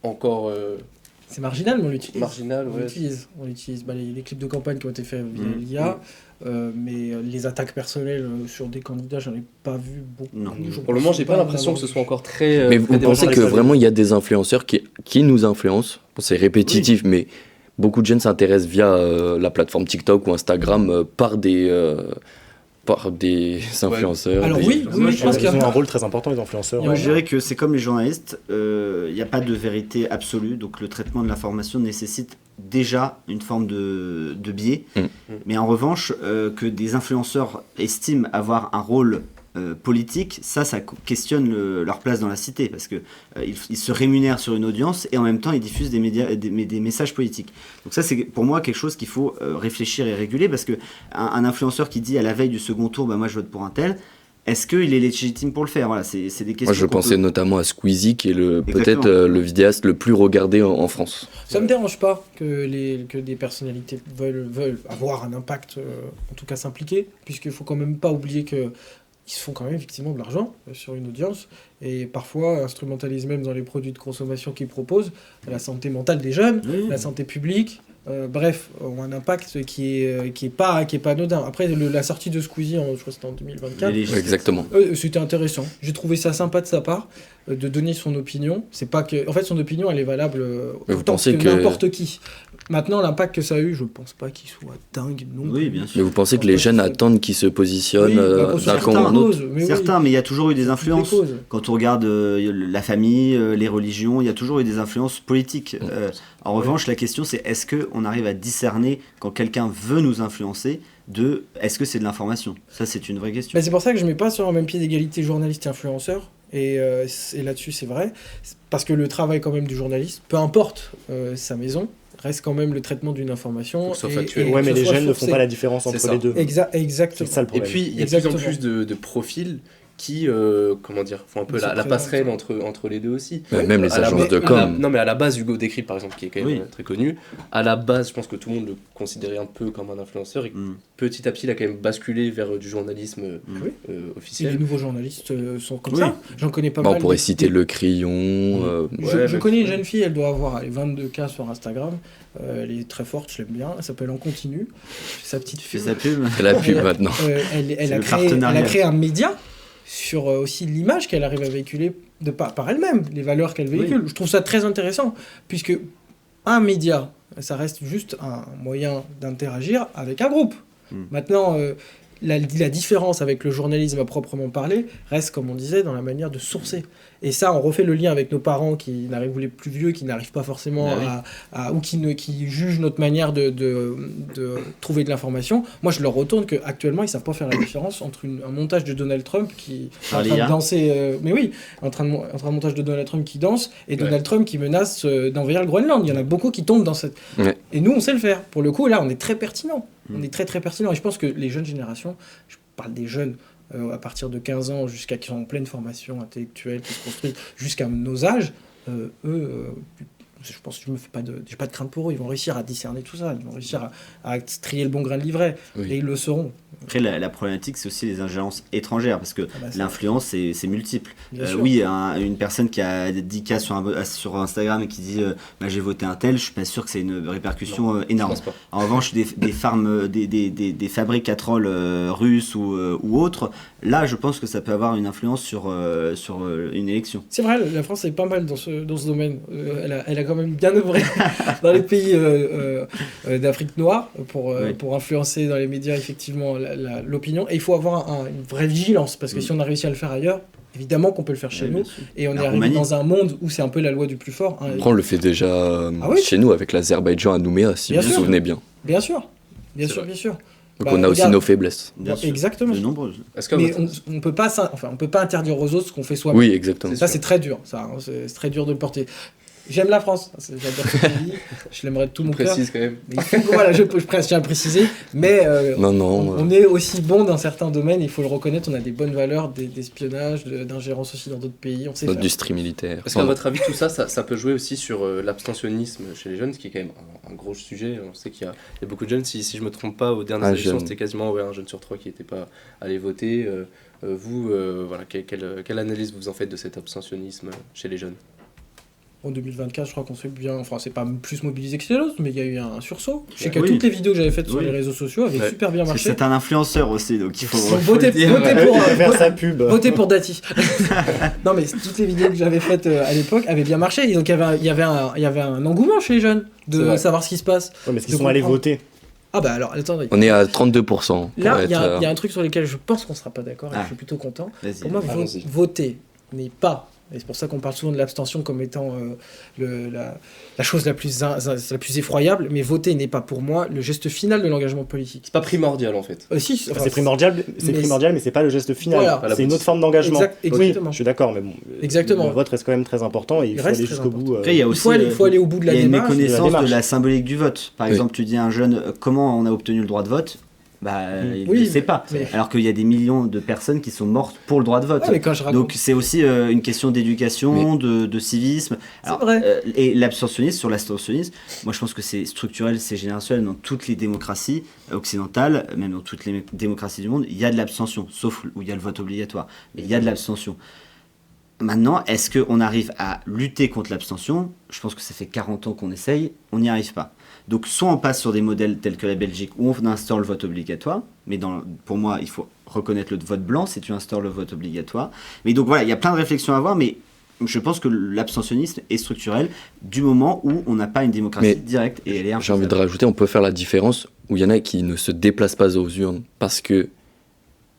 encore C'est marginal, mais on l'utilise. marginal? On Ouais. l'utilise. Les clips de campagne qui ont été faits via l'IA, mais les attaques personnelles sur des candidats, j'en ai pas vu beaucoup. Non. Pour le moment, j'ai pas l'impression que ce soit encore très. Mais vous très pensez dérangeant. que vraiment il y a des influenceurs qui nous influencent? Bon, c'est répétitif, mais beaucoup de jeunes s'intéressent via la plateforme TikTok ou Instagram par des influenceurs. Alors des- oui, je pense qu'il y Ils ont a un rôle très important, les influenceurs. Moi, je dirais que c'est comme les journalistes, il n'y a pas de vérité absolue, donc le traitement de l'information nécessite déjà une forme de biais. Mais en revanche, que des influenceurs estiment avoir un rôle politique, ça questionne leur place dans la cité, parce que ils se rémunèrent sur une audience et en même temps ils diffusent des messages politiques. Donc ça, c'est pour moi quelque chose qu'il faut réfléchir et réguler, parce que un influenceur qui dit à la veille du second tour, moi je vote pour un tel, est-ce qu'il est légitime pour le faire? Voilà, c'est des questions. Moi, je pensais notamment à Squeezie, qui est peut-être Exactement. le vidéaste le plus regardé en France. Ça me dérange pas que des personnalités veulent avoir un impact, en tout cas s'impliquer, puisqu'il faut quand même pas oublier que ils se font quand même effectivement de l'argent sur une audience et parfois instrumentalisent même dans les produits de consommation qu'ils proposent la santé mentale des jeunes, la santé publique. Bref, ont un impact qui est pas anodin. Après, la sortie de Squeezie, je crois que c'était en 2024. Exactement. C'était intéressant. J'ai trouvé ça sympa de sa part de donner son opinion. C'est pas que, en fait, son opinion, elle est valable autant que n'importe qui. Maintenant, l'impact que ça a eu, je pense pas qu'il soit dingue non plus. Oui, bien sûr. Mais vous pensez que les jeunes attendent qu'ils se positionnent d'un camp ou d'un autre? Certains, mais il y a toujours eu des influences. Quand on regarde la famille, les religions, il y a toujours eu des influences politiques. En revanche, la question c'est est-ce qu'on arrive à discerner quand quelqu'un veut nous influencer de est-ce que c'est de l'information? Ça, c'est une vraie question. C'est pour ça que je mets pas sur un même pied d'égalité journaliste et influenceur. Et là-dessus, c'est vrai. Parce que le travail quand même du journaliste, peu importe sa maison, reste quand même le traitement d'une information. Sauf factuel. Ouais, mais les jeunes ne font pas la différence entre les deux. Exactement. C'est ça le problème. Et puis, il y a de plus en plus de profils qui font un peu la passerelle entre les deux aussi. Même les agences de com. Non, mais à la base, Hugo Décrypte, par exemple, qui est quand même très connu, à la base, je pense que tout le monde le considérait un peu comme un influenceur et petit à petit, il a quand même basculé vers du journalisme officiel. Et les nouveaux journalistes sont comme ça. J'en connais pas mal. On pourrait citer Le Crayon. Je connais une jeune fille, elle doit avoir 22K sur Instagram. Elle est très forte, je l'aime bien. Elle s'appelle En Continu. Sa petite fille. Sa pub. La pub maintenant. Elle a créé un média sur aussi l'image qu'elle arrive à véhiculer par elle-même, les valeurs qu'elle véhicule. Je trouve ça très intéressant, puisque un média, ça reste juste un moyen d'interagir avec un groupe. Maintenant, la différence avec le journalisme à proprement parler reste, comme on disait, dans la manière de sourcer. Et ça, on refait le lien avec nos parents qui n'arrivent, ou les plus vieux, qui n'arrivent pas forcément ou qui jugent notre manière de trouver de l'information. Moi, je leur retourne qu'actuellement, ils ne savent pas faire la différence entre un montage de Donald Trump qui est en train de danser... entre un montage de Donald Trump qui danse et Donald Trump qui menace d'envahir le Groenland. Il y en a beaucoup qui tombent dans cette... Ouais. Et nous, on sait le faire. Pour le coup, là, on est très pertinent. On est très, très pertinent. Et je pense que les jeunes générations, je parle des jeunes... à partir de 15 ans jusqu'à qui sont en pleine formation intellectuelle, qui se construisent jusqu'à nos âges, je pense que j'ai pas de crainte pour eux, ils vont réussir à discerner tout ça, ils vont réussir à trier le bon grain de livret, et ils le sauront. Après, la problématique, c'est aussi les ingérences étrangères, parce que l'influence, c'est multiple. Une personne qui a 10K sur Instagram et qui dit j'ai voté un tel, je suis pas sûr que c'est une répercussion énorme. En revanche, des fabriques à trolls russes ou autres, là, je pense que ça peut avoir une influence sur une élection. C'est vrai, la France est pas mal dans ce domaine. Elle a quand même bien œuvré dans les pays d'Afrique noire pour influencer dans les médias, effectivement, l'opinion. Et il faut avoir une vraie vigilance, parce que si on a réussi à le faire ailleurs, évidemment qu'on peut le faire chez nous. Et on est arrivé dans un monde où c'est un peu la loi du plus fort. On le fait déjà chez nous avec l'Azerbaïdjan à Nouméa, si vous vous souvenez bien. Bien sûr. Donc on a aussi nos faiblesses. Exactement. De nombreuses. Mais on peut pas interdire aux autres ce qu'on fait soi-même. Oui, exactement. Ça, c'est très dur. C'est très dur de le porter. J'aime la France, j'adore ce pays, je l'aimerais de tout mon cœur. Précise quand même. Voilà, je tiens à le préciser, mais on est aussi bon dans certains domaines, il faut le reconnaître, on a des bonnes valeurs, d'espionnage, d'ingérence aussi dans d'autres pays, on sait faire. D'industrie militaire. Est-ce qu'à votre avis, tout ça, ça peut jouer aussi sur l'abstentionnisme chez les jeunes, ce qui est quand même un gros sujet. On sait qu'il y a beaucoup de jeunes, si je ne me trompe pas, aux dernières élections, c'était quasiment un jeune sur 3 qui n'était pas allé voter. Vous, quelle analyse vous en faites de cet abstentionnisme chez les jeunes ? En 2024, je crois qu'on s'est bien... Enfin, c'est pas plus mobilisé que c'est l'autre, mais il y a eu un sursaut. Je sais que toutes les vidéos que j'avais faites sur les réseaux sociaux avaient super bien marché. C'est un influenceur aussi, donc il faut... Votez pour faire sa pub. Votez pour Dati. Non, mais toutes les vidéos que j'avais faites à l'époque avaient bien marché. Et donc, il y avait un engouement chez les jeunes de savoir ce qui se passe. Ouais, mais est-ce qu'ils sont allés voter ? Ah bah alors, attendez. On est à 32%. Là, il y a un truc sur lequel je pense qu'on sera pas d'accord, et je suis plutôt content. Pour moi, voter n'est pas... Et c'est pour ça qu'on parle souvent de l'abstention comme étant la chose la plus effroyable, mais voter n'est pas pour moi le geste final de l'engagement politique. C'est pas primordial en fait. C'est primordial, mais c'est pas le geste final. Voilà. C'est une autre forme d'engagement. Exactement. Oui, je suis d'accord, mais bon, le vote reste quand même très important et il faut aller jusqu'au bout. Après, il faut aller au bout de la démarche. Il y a une méconnaissance de la symbolique du vote. Par exemple, tu dis à un jeune comment on a obtenu le droit de vote. il Oui, ne sait pas. mais- Alors qu'il y a des millions de personnes qui sont mortes pour le droit de vote. Ouais, mais quand je raconte- Donc c'est aussi une question d'éducation, de civisme. Alors, vrai. et sur l'abstentionnisme, moi je pense que c'est structurel, c'est générationnel dans toutes les démocraties occidentales, même dans toutes les démocraties du monde, il y a de l'abstention, sauf où il y a le vote obligatoire. Mais il y a de l'abstention. Maintenant, est-ce qu'on arrive à lutter contre l'abstention ? Je pense que ça fait 40 ans qu'on essaye, on n'y arrive pas. Donc soit on passe sur des modèles tels que la Belgique où on instaure le vote obligatoire, mais pour moi il faut reconnaître le vote blanc si tu instaures le vote obligatoire. Mais donc voilà, il y a plein de réflexions à avoir, mais je pense que l'abstentionnisme est structurel du moment où on n'a pas une démocratie directe et elle est J'ai envie de rajouter, on peut faire la différence où il y en a qui ne se déplacent pas aux urnes parce que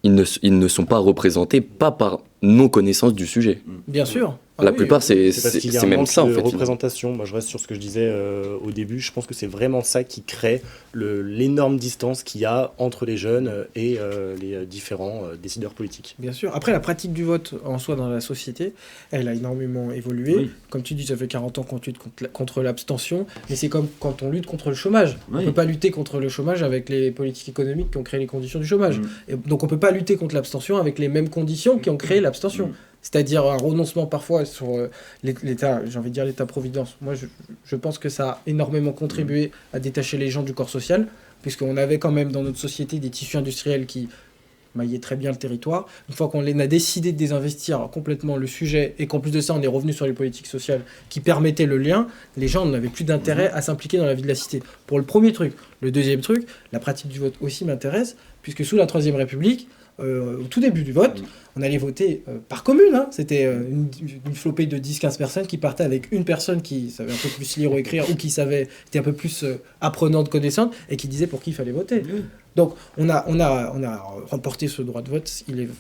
ils ne sont pas représentés, pas par non-connaissance du sujet. Bien sûr. La plupart, c'est parce qu'il y a un même manque ça, en de fait. représentation. Moi, je reste sur ce que je disais au début. Je pense que c'est vraiment ça qui crée l'énorme distance qu'il y a entre les jeunes et les différents décideurs politiques. Bien sûr. Après, la pratique du vote en soi dans la société, elle a énormément évolué. Oui. Comme tu dis, ça fait 40 ans qu'on lutte contre l'abstention, mais c'est comme quand on lutte contre le chômage. On Oui. ne peut pas lutter contre le chômage avec les politiques économiques qui ont créé les conditions du chômage. Et donc on ne peut pas lutter contre l'abstention avec les mêmes conditions qui ont créé l'abstention. C'est-à-dire un renoncement parfois sur l'État, j'ai envie de dire l'État-providence. Moi, je pense que ça a énormément contribué à détacher les gens du corps social, puisqu'on avait quand même dans notre société des tissus industriels qui maillaient très bien le territoire. Une fois qu'on a décidé de désinvestir complètement le sujet, et qu'en plus de ça, on est revenu sur les politiques sociales qui permettaient le lien, les gens n'avaient plus d'intérêt à s'impliquer dans la vie de la cité. Pour le premier truc. Le deuxième truc, la pratique du vote aussi m'intéresse, puisque sous la Troisième République, au tout début du vote, on allait voter par commune. Hein. C'était une flopée de 10-15 personnes qui partaient avec une personne qui savait un peu plus lire ou écrire ou qui était un peu plus apprenante, connaissante et qui disait pour qui il fallait voter. Donc on a remporté ce droit de vote,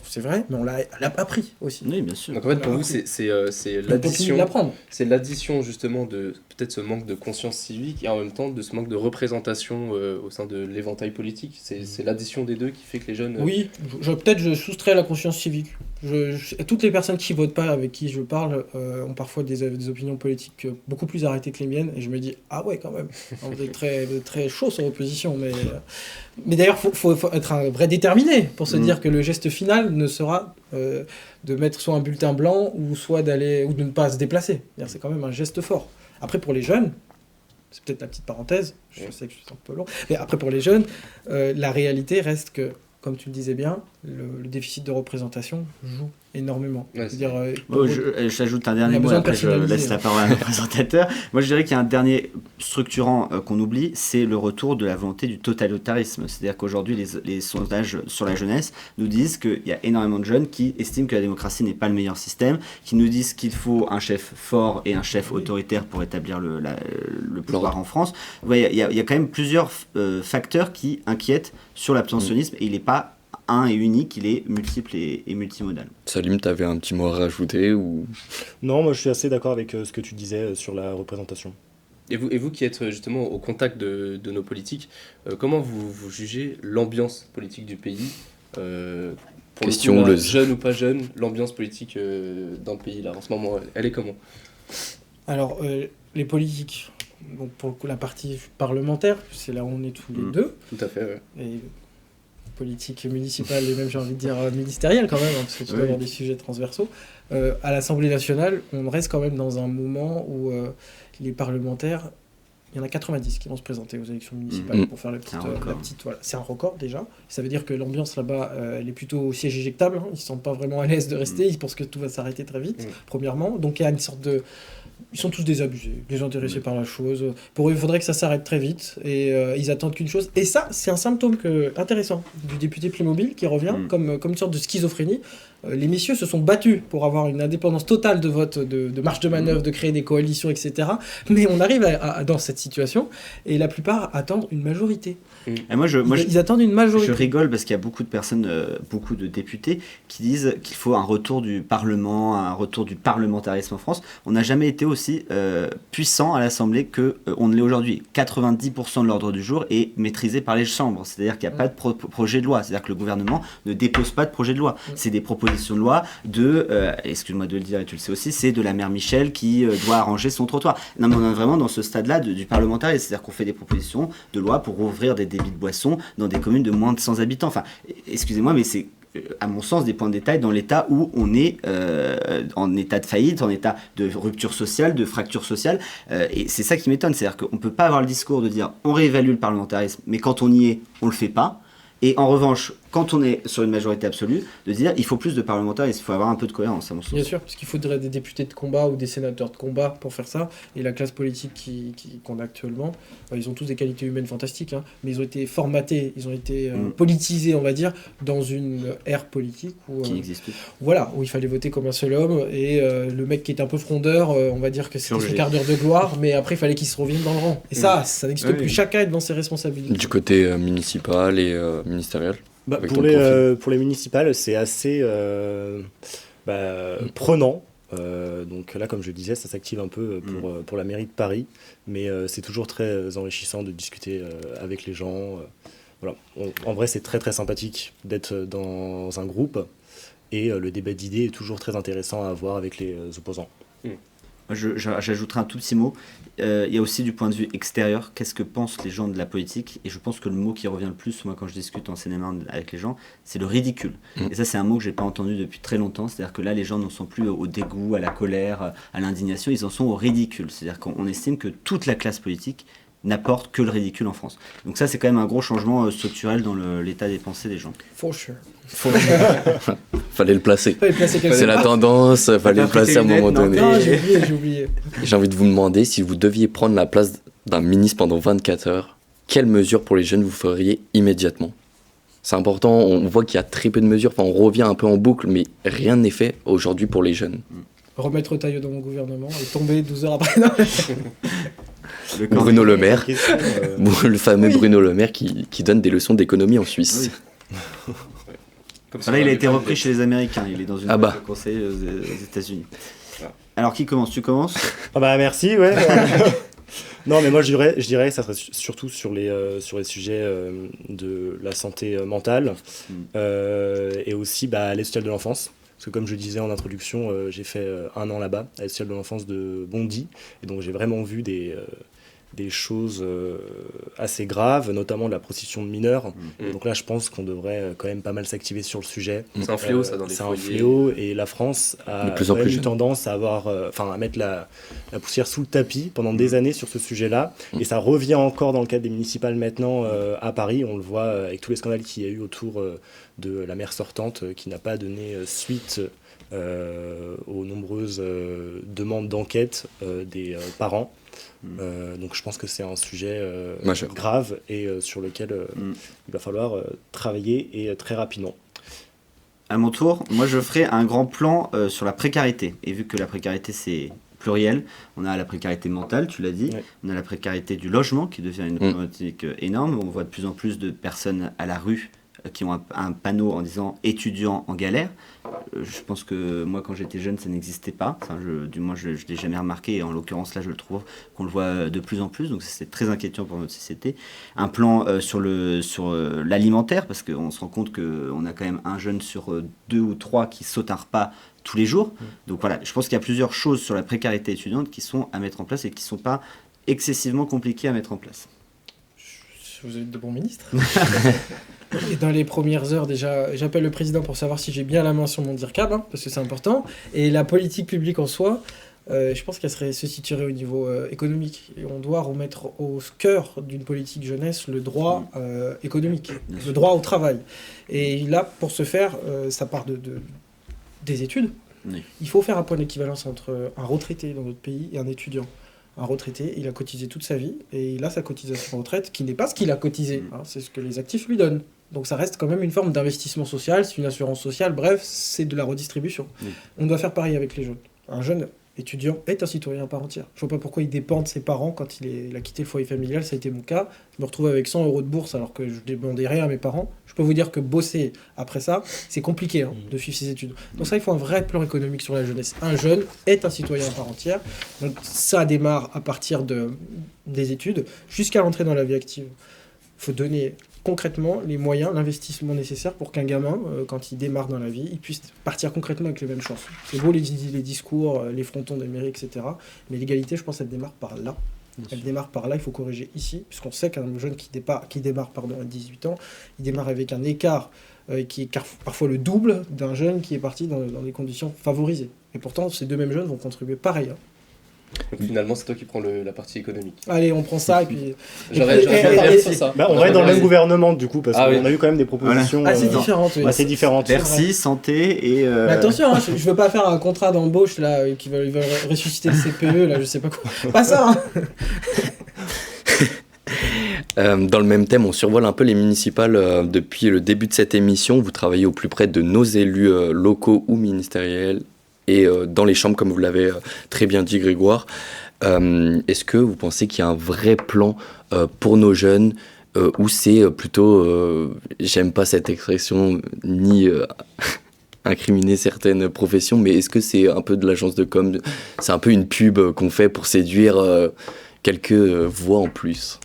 c'est vrai, mais on l'a appris aussi. Oui, bien sûr. Donc en fait, pour vous, c'est On continue de l'addition. l'apprendre. C'est l'addition justement de peut-être ce manque de conscience civique et en même temps de ce manque de représentation au sein de l'éventail politique. C'est l'addition des deux qui fait que les jeunes... Oui, peut-être je soustrais la conscience civique. Toutes les personnes qui votent pas, avec qui je parle, ont parfois des opinions politiques beaucoup plus arrêtées que les miennes, et je me dis ah ouais quand même, vous êtes très chaud sur l'opposition, mais d'ailleurs faut être un vrai déterminé pour se dire que le geste final ne sera de mettre soit un bulletin blanc ou de ne pas se déplacer. C'est quand même un geste fort. Après pour les jeunes, c'est peut-être la petite parenthèse, je sais que je suis un peu long, mais après pour les jeunes, la réalité reste que, comme tu le disais bien, le déficit de représentation joue énormément. Ouais, C'est-à-dire, J'ajoute un on a dernier mot, besoin de après je personnaliser, laisse la hein. parole à notre présentateur. Moi je dirais qu'il y a un dernier structurant qu'on oublie, c'est le retour de la volonté du totalitarisme. C'est-à-dire qu'aujourd'hui les sondages sur la jeunesse nous disent qu'il y a énormément de jeunes qui estiment que la démocratie n'est pas le meilleur système, qui nous disent qu'il faut un chef fort et un chef autoritaire pour établir le pouvoir en France. Il y a quand même plusieurs facteurs qui inquiètent sur l'abstentionnisme et il n'est pas un et unique, il est multiple et multimodal. Salim, tu avais un petit mot à rajouter ou... Non, moi je suis assez d'accord avec ce que tu disais sur la représentation. Et vous qui êtes justement au contact de nos politiques, comment vous jugez l'ambiance politique du pays pour Question le coup, là, houleuse. jeune ou pas jeune, l'ambiance politique dans le pays là en ce moment, elle est comment? Alors, les politiques, donc pour le coup, la partie parlementaire, c'est là où on est tous les deux, Tout à fait, ouais. et politique municipale et même j'ai envie de dire ministérielle quand même, hein, parce que tu dois avoir des sujets transversaux. À l'Assemblée nationale, on reste quand même dans un moment où les parlementaires, il y en a 90 qui vont se présenter aux élections municipales pour faire la petite voilà. C'est un record déjà. Ça veut dire que l'ambiance là-bas, elle est plutôt au siège éjectable. Hein. Ils ne se sentent pas vraiment à l'aise de rester. Ils pensent que tout va s'arrêter très vite, premièrement. Donc il y a une sorte de... Ils sont tous désabusés, désintéressés par la chose. Pour eux, il faudrait que ça s'arrête très vite. Et ils attendent qu'une chose. Et ça, c'est un symptôme intéressant du député Playmobil qui revient comme une sorte de schizophrénie. Les messieurs se sont battus pour avoir une indépendance totale de vote, de marge de manœuvre, de créer des coalitions, etc. Mais on arrive dans cette situation et la plupart attendent une majorité. Et Ils attendent une majorité. Je rigole parce qu'il y a beaucoup de personnes, beaucoup de députés qui disent qu'il faut un retour du Parlement, un retour du parlementarisme en France. On n'a jamais été aussi puissant à l'Assemblée qu'on l'est aujourd'hui. 90% de l'ordre du jour est maîtrisé par les chambres. C'est-à-dire qu'il n'y a pas de projet de loi. C'est-à-dire que le gouvernement ne dépose pas de projet de loi. C'est des propositions proposition de loi excuse-moi de le dire et tu le sais aussi, c'est de la mère Michel qui doit arranger son trottoir. Non mais on est vraiment dans ce stade-là du parlementarisme, c'est-à-dire qu'on fait des propositions de loi pour ouvrir des débits de boissons dans des communes de moins de 100 habitants. Enfin, excusez-moi, mais c'est à mon sens des points de détail dans l'état où on est en état de faillite, en état de rupture sociale, de fracture sociale, et c'est ça qui m'étonne, c'est-à-dire qu'on ne peut pas avoir le discours de dire on réévalue le parlementarisme, mais quand on y est, on ne le fait pas. Et en revanche, quand on est sur une majorité absolue, de dire il faut plus de parlementaires, il faut avoir un peu de cohérence à mon sens. Bien sûr, parce qu'il faudrait des députés de combat ou des sénateurs de combat pour faire ça. Et la classe politique qu'on a actuellement, ils ont tous des qualités humaines fantastiques, hein, mais ils ont été formatés, ils ont été politisés, on va dire, dans une ère politique où, qui n'existe plus. Voilà, où il fallait voter comme un seul homme. Et le mec qui était un peu frondeur, on va dire que c'était son quart d'heure de gloire, mais après il fallait qu'il se revienne dans le rang. Et ça n'existe plus. Chacun est devant ses responsabilités. Du côté municipal et ministériel. Pour les municipales, c'est assez prenant. Donc là, comme je le disais, ça s'active un peu pour la mairie de Paris, mais c'est toujours très enrichissant de discuter avec les gens. Voilà. En vrai, c'est très très sympathique d'être dans un groupe, et le débat d'idées est toujours très intéressant à avoir avec les opposants. J'ajouterai un tout petit mot. Il y a aussi du point de vue extérieur, qu'est-ce que pensent les gens de la politique, et je pense que le mot qui revient le plus, moi quand je discute en Seine-et-Marne avec les gens, c'est le ridicule. Et ça, c'est un mot que j'ai pas entendu depuis très longtemps, c'est-à-dire que là les gens n'en sont plus au dégoût, à la colère, à l'indignation, ils en sont au ridicule. C'est-à-dire qu'on estime que toute la classe politique n'apporte que le ridicule en France. Donc ça, c'est quand même un gros changement structurel dans l'état des pensées des gens. For sure. Fallait le placer. C'est C'est la tendance, fallait le placer à un moment donné. Non, j'ai oublié. J'ai envie de vous demander, si vous deviez prendre la place d'un ministre pendant 24 heures, quelles mesures pour les jeunes vous feriez immédiatement ? C'est important, on voit qu'il y a très peu de mesures, on revient un peu en boucle, mais rien n'est fait aujourd'hui pour les jeunes. Remettre Taillot dans mon gouvernement et tomber 12 heures après. Non. Bruno Le Maire, le fameux Bruno Le Maire qui donne des leçons d'économie en Suisse. Oui. Là, il a été repris chez les Américains, il est dans une conseil aux États-Unis. Alors, qui commence ? Tu commences ? Merci, ouais. Non, mais moi je dirais que ça serait surtout sur les sujets de la santé mentale et aussi à l'aide sociale de l'enfance. Parce que comme je disais en introduction, j'ai fait 1 an là-bas, à l'aide sociale de l'enfance de Bondy, et donc j'ai vraiment vu des choses assez graves, notamment de la prostitution de mineurs. Donc là, je pense qu'on devrait quand même pas mal s'activer sur le sujet. C'est un fléau, ça, dans les foyers. C'est un fléau, et la France a eu tendance à à mettre la poussière sous le tapis pendant des années sur ce sujet-là. Et ça revient encore dans le cadre des municipales maintenant à Paris. On le voit avec tous les scandales qu'il y a eu autour de la maire sortante qui n'a pas donné suite aux nombreuses demandes d'enquête des parents. Donc je pense que c'est un sujet grave et sur lequel il va falloir travailler, et très rapidement. À mon tour, moi je ferai un grand plan sur la précarité. Et vu que la précarité c'est pluriel, on a la précarité mentale, tu l'as dit, on a la précarité du logement qui devient une problématique énorme. On voit de plus en plus de personnes à la rue qui ont un panneau en disant étudiants en galère. Je pense que moi quand j'étais jeune ça n'existait pas, du moins je ne l'ai jamais remarqué, et en l'occurrence là je le trouve qu'on le voit de plus en plus, donc c'est très inquiétant pour notre société. Un plan sur l'alimentaire, parce qu'on se rend compte qu'on a quand même un jeune sur 2 ou 3 qui saute un repas tous les jours. Donc voilà, je pense qu'il y a plusieurs choses sur la précarité étudiante qui sont à mettre en place et qui ne sont pas excessivement compliquées à mettre en place. Vous êtes de bons ministres. Et dans les premières heures, déjà, j'appelle le président pour savoir si j'ai bien la main sur mon DIRCAB, parce que c'est important. Et la politique publique en soi, je pense qu'elle se situerait au niveau économique. Et on doit remettre au cœur d'une politique jeunesse le droit économique, le droit au travail. Et là, pour ce faire, ça part des études. Oui. Il faut faire un point d'équivalence entre un retraité dans notre pays et un étudiant. Un retraité, il a cotisé toute sa vie, et il a sa cotisation retraite, qui n'est pas ce qu'il a cotisé, c'est ce que les actifs lui donnent. Donc ça reste quand même une forme d'investissement social, c'est une assurance sociale, bref, c'est de la redistribution. On doit faire pareil avec les jeunes. Un jeune étudiant est un citoyen à part entière. Je vois pas pourquoi il dépend de ses parents quand il a quitté le foyer familial, ça a été mon cas. Je me retrouve avec 100 € de bourse alors que je ne demandais rien à mes parents. Je peux vous dire que bosser après ça, c'est compliqué de suivre ses études. Donc ça, il faut un vrai plan économique sur la jeunesse. Un jeune est un citoyen à part entière. Donc ça démarre à partir des études jusqu'à l'entrée dans la vie active. Il faut donner concrètement les moyens, l'investissement nécessaire pour qu'un gamin, quand il démarre dans la vie, il puisse partir concrètement avec les mêmes chances. C'est beau les discours, les frontons des mairies, etc. Mais l'égalité, je pense, elle démarre par là. Elle démarre par là, il faut corriger ici, puisqu'on sait qu'un jeune qui démarre à 18 ans, il démarre avec un écart qui est parfois le double d'un jeune qui est parti dans des conditions favorisées. Et pourtant, ces deux mêmes jeunes vont contribuer pareil. Donc finalement, c'est toi qui prends la partie économique. Allez, on prend ça et puis... J'aurais bien fait ça. On va être dans le même gouvernement du coup, parce Ah qu'on oui. a eu quand même des propositions assez différentes. Oui. assez différentes. Bercy, santé et... Mais attention, hein, je veux pas faire un contrat d'embauche là, qui veulent ressusciter le CPE, là, je sais pas quoi. Pas ça, hein. Dans le même thème, on survole un peu les municipales depuis le début de cette émission. Vous travaillez au plus près de nos élus locaux ou ministériels et dans les chambres, comme vous l'avez très bien dit, Grégoire. Est-ce que vous pensez qu'il y a un vrai plan pour nos jeunes ou c'est plutôt, j'aime pas cette expression, ni incriminer certaines professions, mais est-ce que c'est un peu de l'agence de com', c'est un peu une pub qu'on fait pour séduire quelques voix en plus?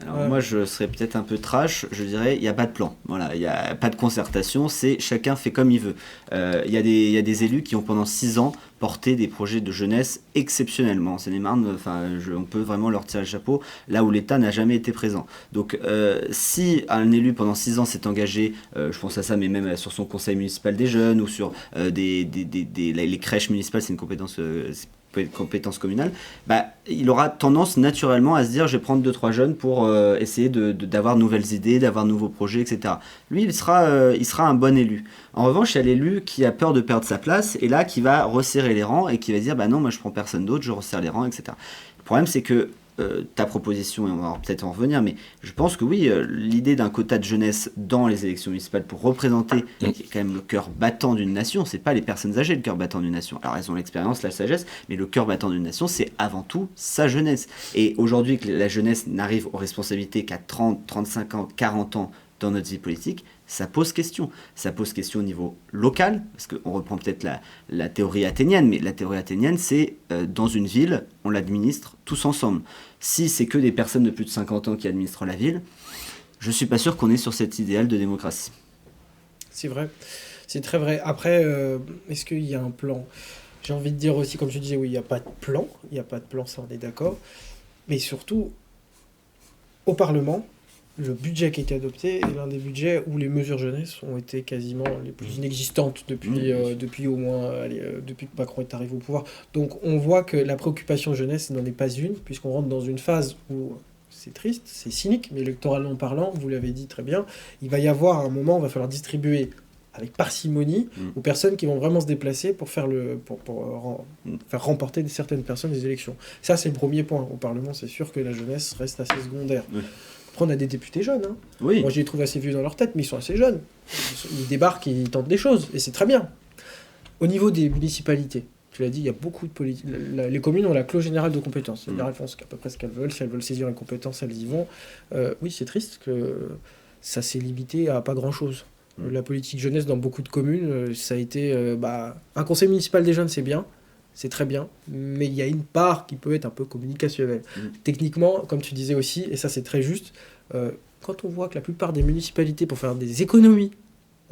Alors moi je serais peut-être un peu trash, je dirais il n'y a pas de plan, voilà, il n'y a pas de concertation, c'est chacun fait comme il veut. Il y a des élus qui ont pendant 6 ans porté des projets de jeunesse exceptionnellement. En Seine-et-Marne, on peut vraiment leur tirer le chapeau, là où l'État n'a jamais été présent. Donc si un élu pendant 6 ans s'est engagé, je pense à ça, mais même sur son conseil municipal des jeunes ou sur les crèches municipales, c'est une compétence communale, il aura tendance naturellement à se dire je vais prendre 2-3 jeunes pour essayer d'avoir de nouvelles idées, d'avoir de nouveaux projets, etc. Lui, il sera un bon élu. En revanche, il y a l'élu qui a peur de perdre sa place et là qui va resserrer les rangs et qui va dire non, moi je prends personne d'autre, je resserre les rangs, etc. Le problème, c'est que ta proposition, et on va peut-être en revenir, mais je pense que oui, l'idée d'un quota de jeunesse dans les élections municipales pour représenter, qui est quand même le cœur battant d'une nation, c'est pas les personnes âgées le cœur battant d'une nation. Alors elles ont l'expérience, la sagesse, mais le cœur battant d'une nation, c'est avant tout sa jeunesse. Et aujourd'hui, que la jeunesse n'arrive aux responsabilités qu'à 30, 35 ans, 40 ans dans notre vie politique, ça pose question. Ça pose question au niveau local, parce qu'on reprend peut-être la théorie athénienne, mais la théorie athénienne, c'est dans une ville, on l'administre tous ensemble. Si c'est que des personnes de plus de 50 ans qui administrent la ville, je ne suis pas sûr qu'on est sur cet idéal de démocratie. C'est vrai, c'est très vrai. Après, est-ce qu'il y a un plan ? J'ai envie de dire aussi, comme je disais, oui, il n'y a pas de plan. Il n'y a pas de plan, ça on est d'accord. Mais surtout, au Parlement, le budget qui a été adopté est l'un des budgets où les mesures jeunesse ont été quasiment les plus inexistantes depuis au moins depuis que Macron est arrivé au pouvoir. Donc on voit que la préoccupation jeunesse n'en est pas une, puisqu'on rentre dans une phase où c'est triste, c'est cynique, mais électoralement parlant, vous l'avez dit très bien, il va y avoir un moment où il va falloir distribuer avec parcimonie aux personnes qui vont vraiment se déplacer pour faire faire remporter certaines personnes des élections. Ça, c'est le premier point. Au Parlement, c'est sûr que la jeunesse reste assez secondaire. Après, on a des députés jeunes. Hein. Oui. Moi, je les trouve assez vieux dans leur tête, mais ils sont assez jeunes. Ils débarquent, ils tentent des choses, et c'est très bien. Au niveau des municipalités, tu l'as dit, il y a beaucoup de politiques. Les communes ont la clause générale de compétences. C'est-à-dire elles font à peu près ce qu'elles veulent. Si elles veulent saisir une compétence, elles y vont. Oui, c'est triste que ça s'est limité à pas grand-chose. La politique jeunesse dans beaucoup de communes, ça a été... un conseil municipal des jeunes, c'est bien. C'est très bien, mais il y a une part qui peut être un peu communicationnelle. Techniquement, comme tu disais aussi, et ça c'est très juste, quand on voit que la plupart des municipalités, pour faire des économies,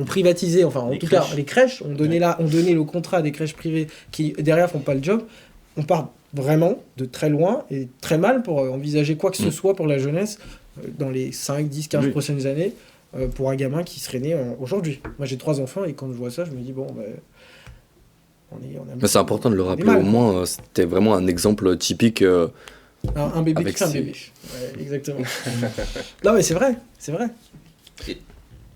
ont privatisé, enfin en tout cas les crèches, ont donné le contrat à des crèches privées qui derrière font pas le job, on part vraiment de très loin et très mal pour envisager quoi que ce soit pour la jeunesse dans les 5, 10, 15 prochaines années pour un gamin qui serait né aujourd'hui. Moi j'ai 3 enfants et quand je vois ça, je me dis c'est important de le rappeler, au moins c'était vraiment un exemple typique. Un bébé qui fait un bébé. Ouais, exactement. Non mais c'est vrai.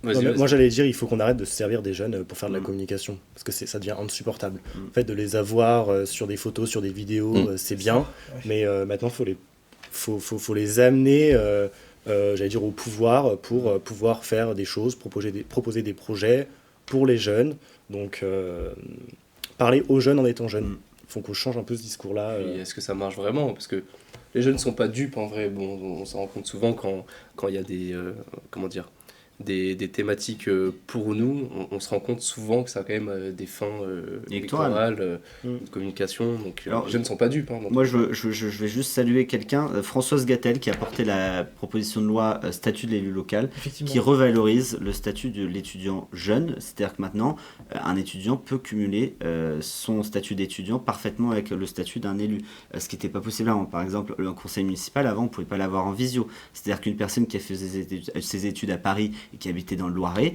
Moi j'allais dire, il faut qu'on arrête de se servir des jeunes pour faire de la communication, parce que ça devient insupportable. En fait, de les avoir sur des photos, sur des vidéos, c'est bien, mais maintenant faut les amener j'allais dire au pouvoir pour pouvoir faire des choses, proposer des projets pour les jeunes. Donc parler aux jeunes en étant jeunes. Il faut qu'on change un peu ce discours-là. Et est-ce que ça marche vraiment ? Parce que les jeunes ne sont pas dupes en vrai. Bon, on s'en rend compte souvent quand il y a des thématiques pour nous, on se rend compte souvent que ça a quand même des fins électorales, de communication. Donc Alors, les jeunes ne sont pas dupes. Hein, Moi, je vais juste saluer quelqu'un, Françoise Gattel, qui a porté la proposition de loi statut de l'élu local, Effectivement. qui revalorise le statut de l'étudiant jeune. C'est-à-dire que maintenant, un étudiant peut cumuler son statut d'étudiant parfaitement avec le statut d'un élu. Ce qui n'était pas possible avant. Par exemple, le conseil municipal, avant, on ne pouvait pas l'avoir en visio. C'est-à-dire qu'une personne qui a fait ses études à Paris et qui habitait dans le Loiret,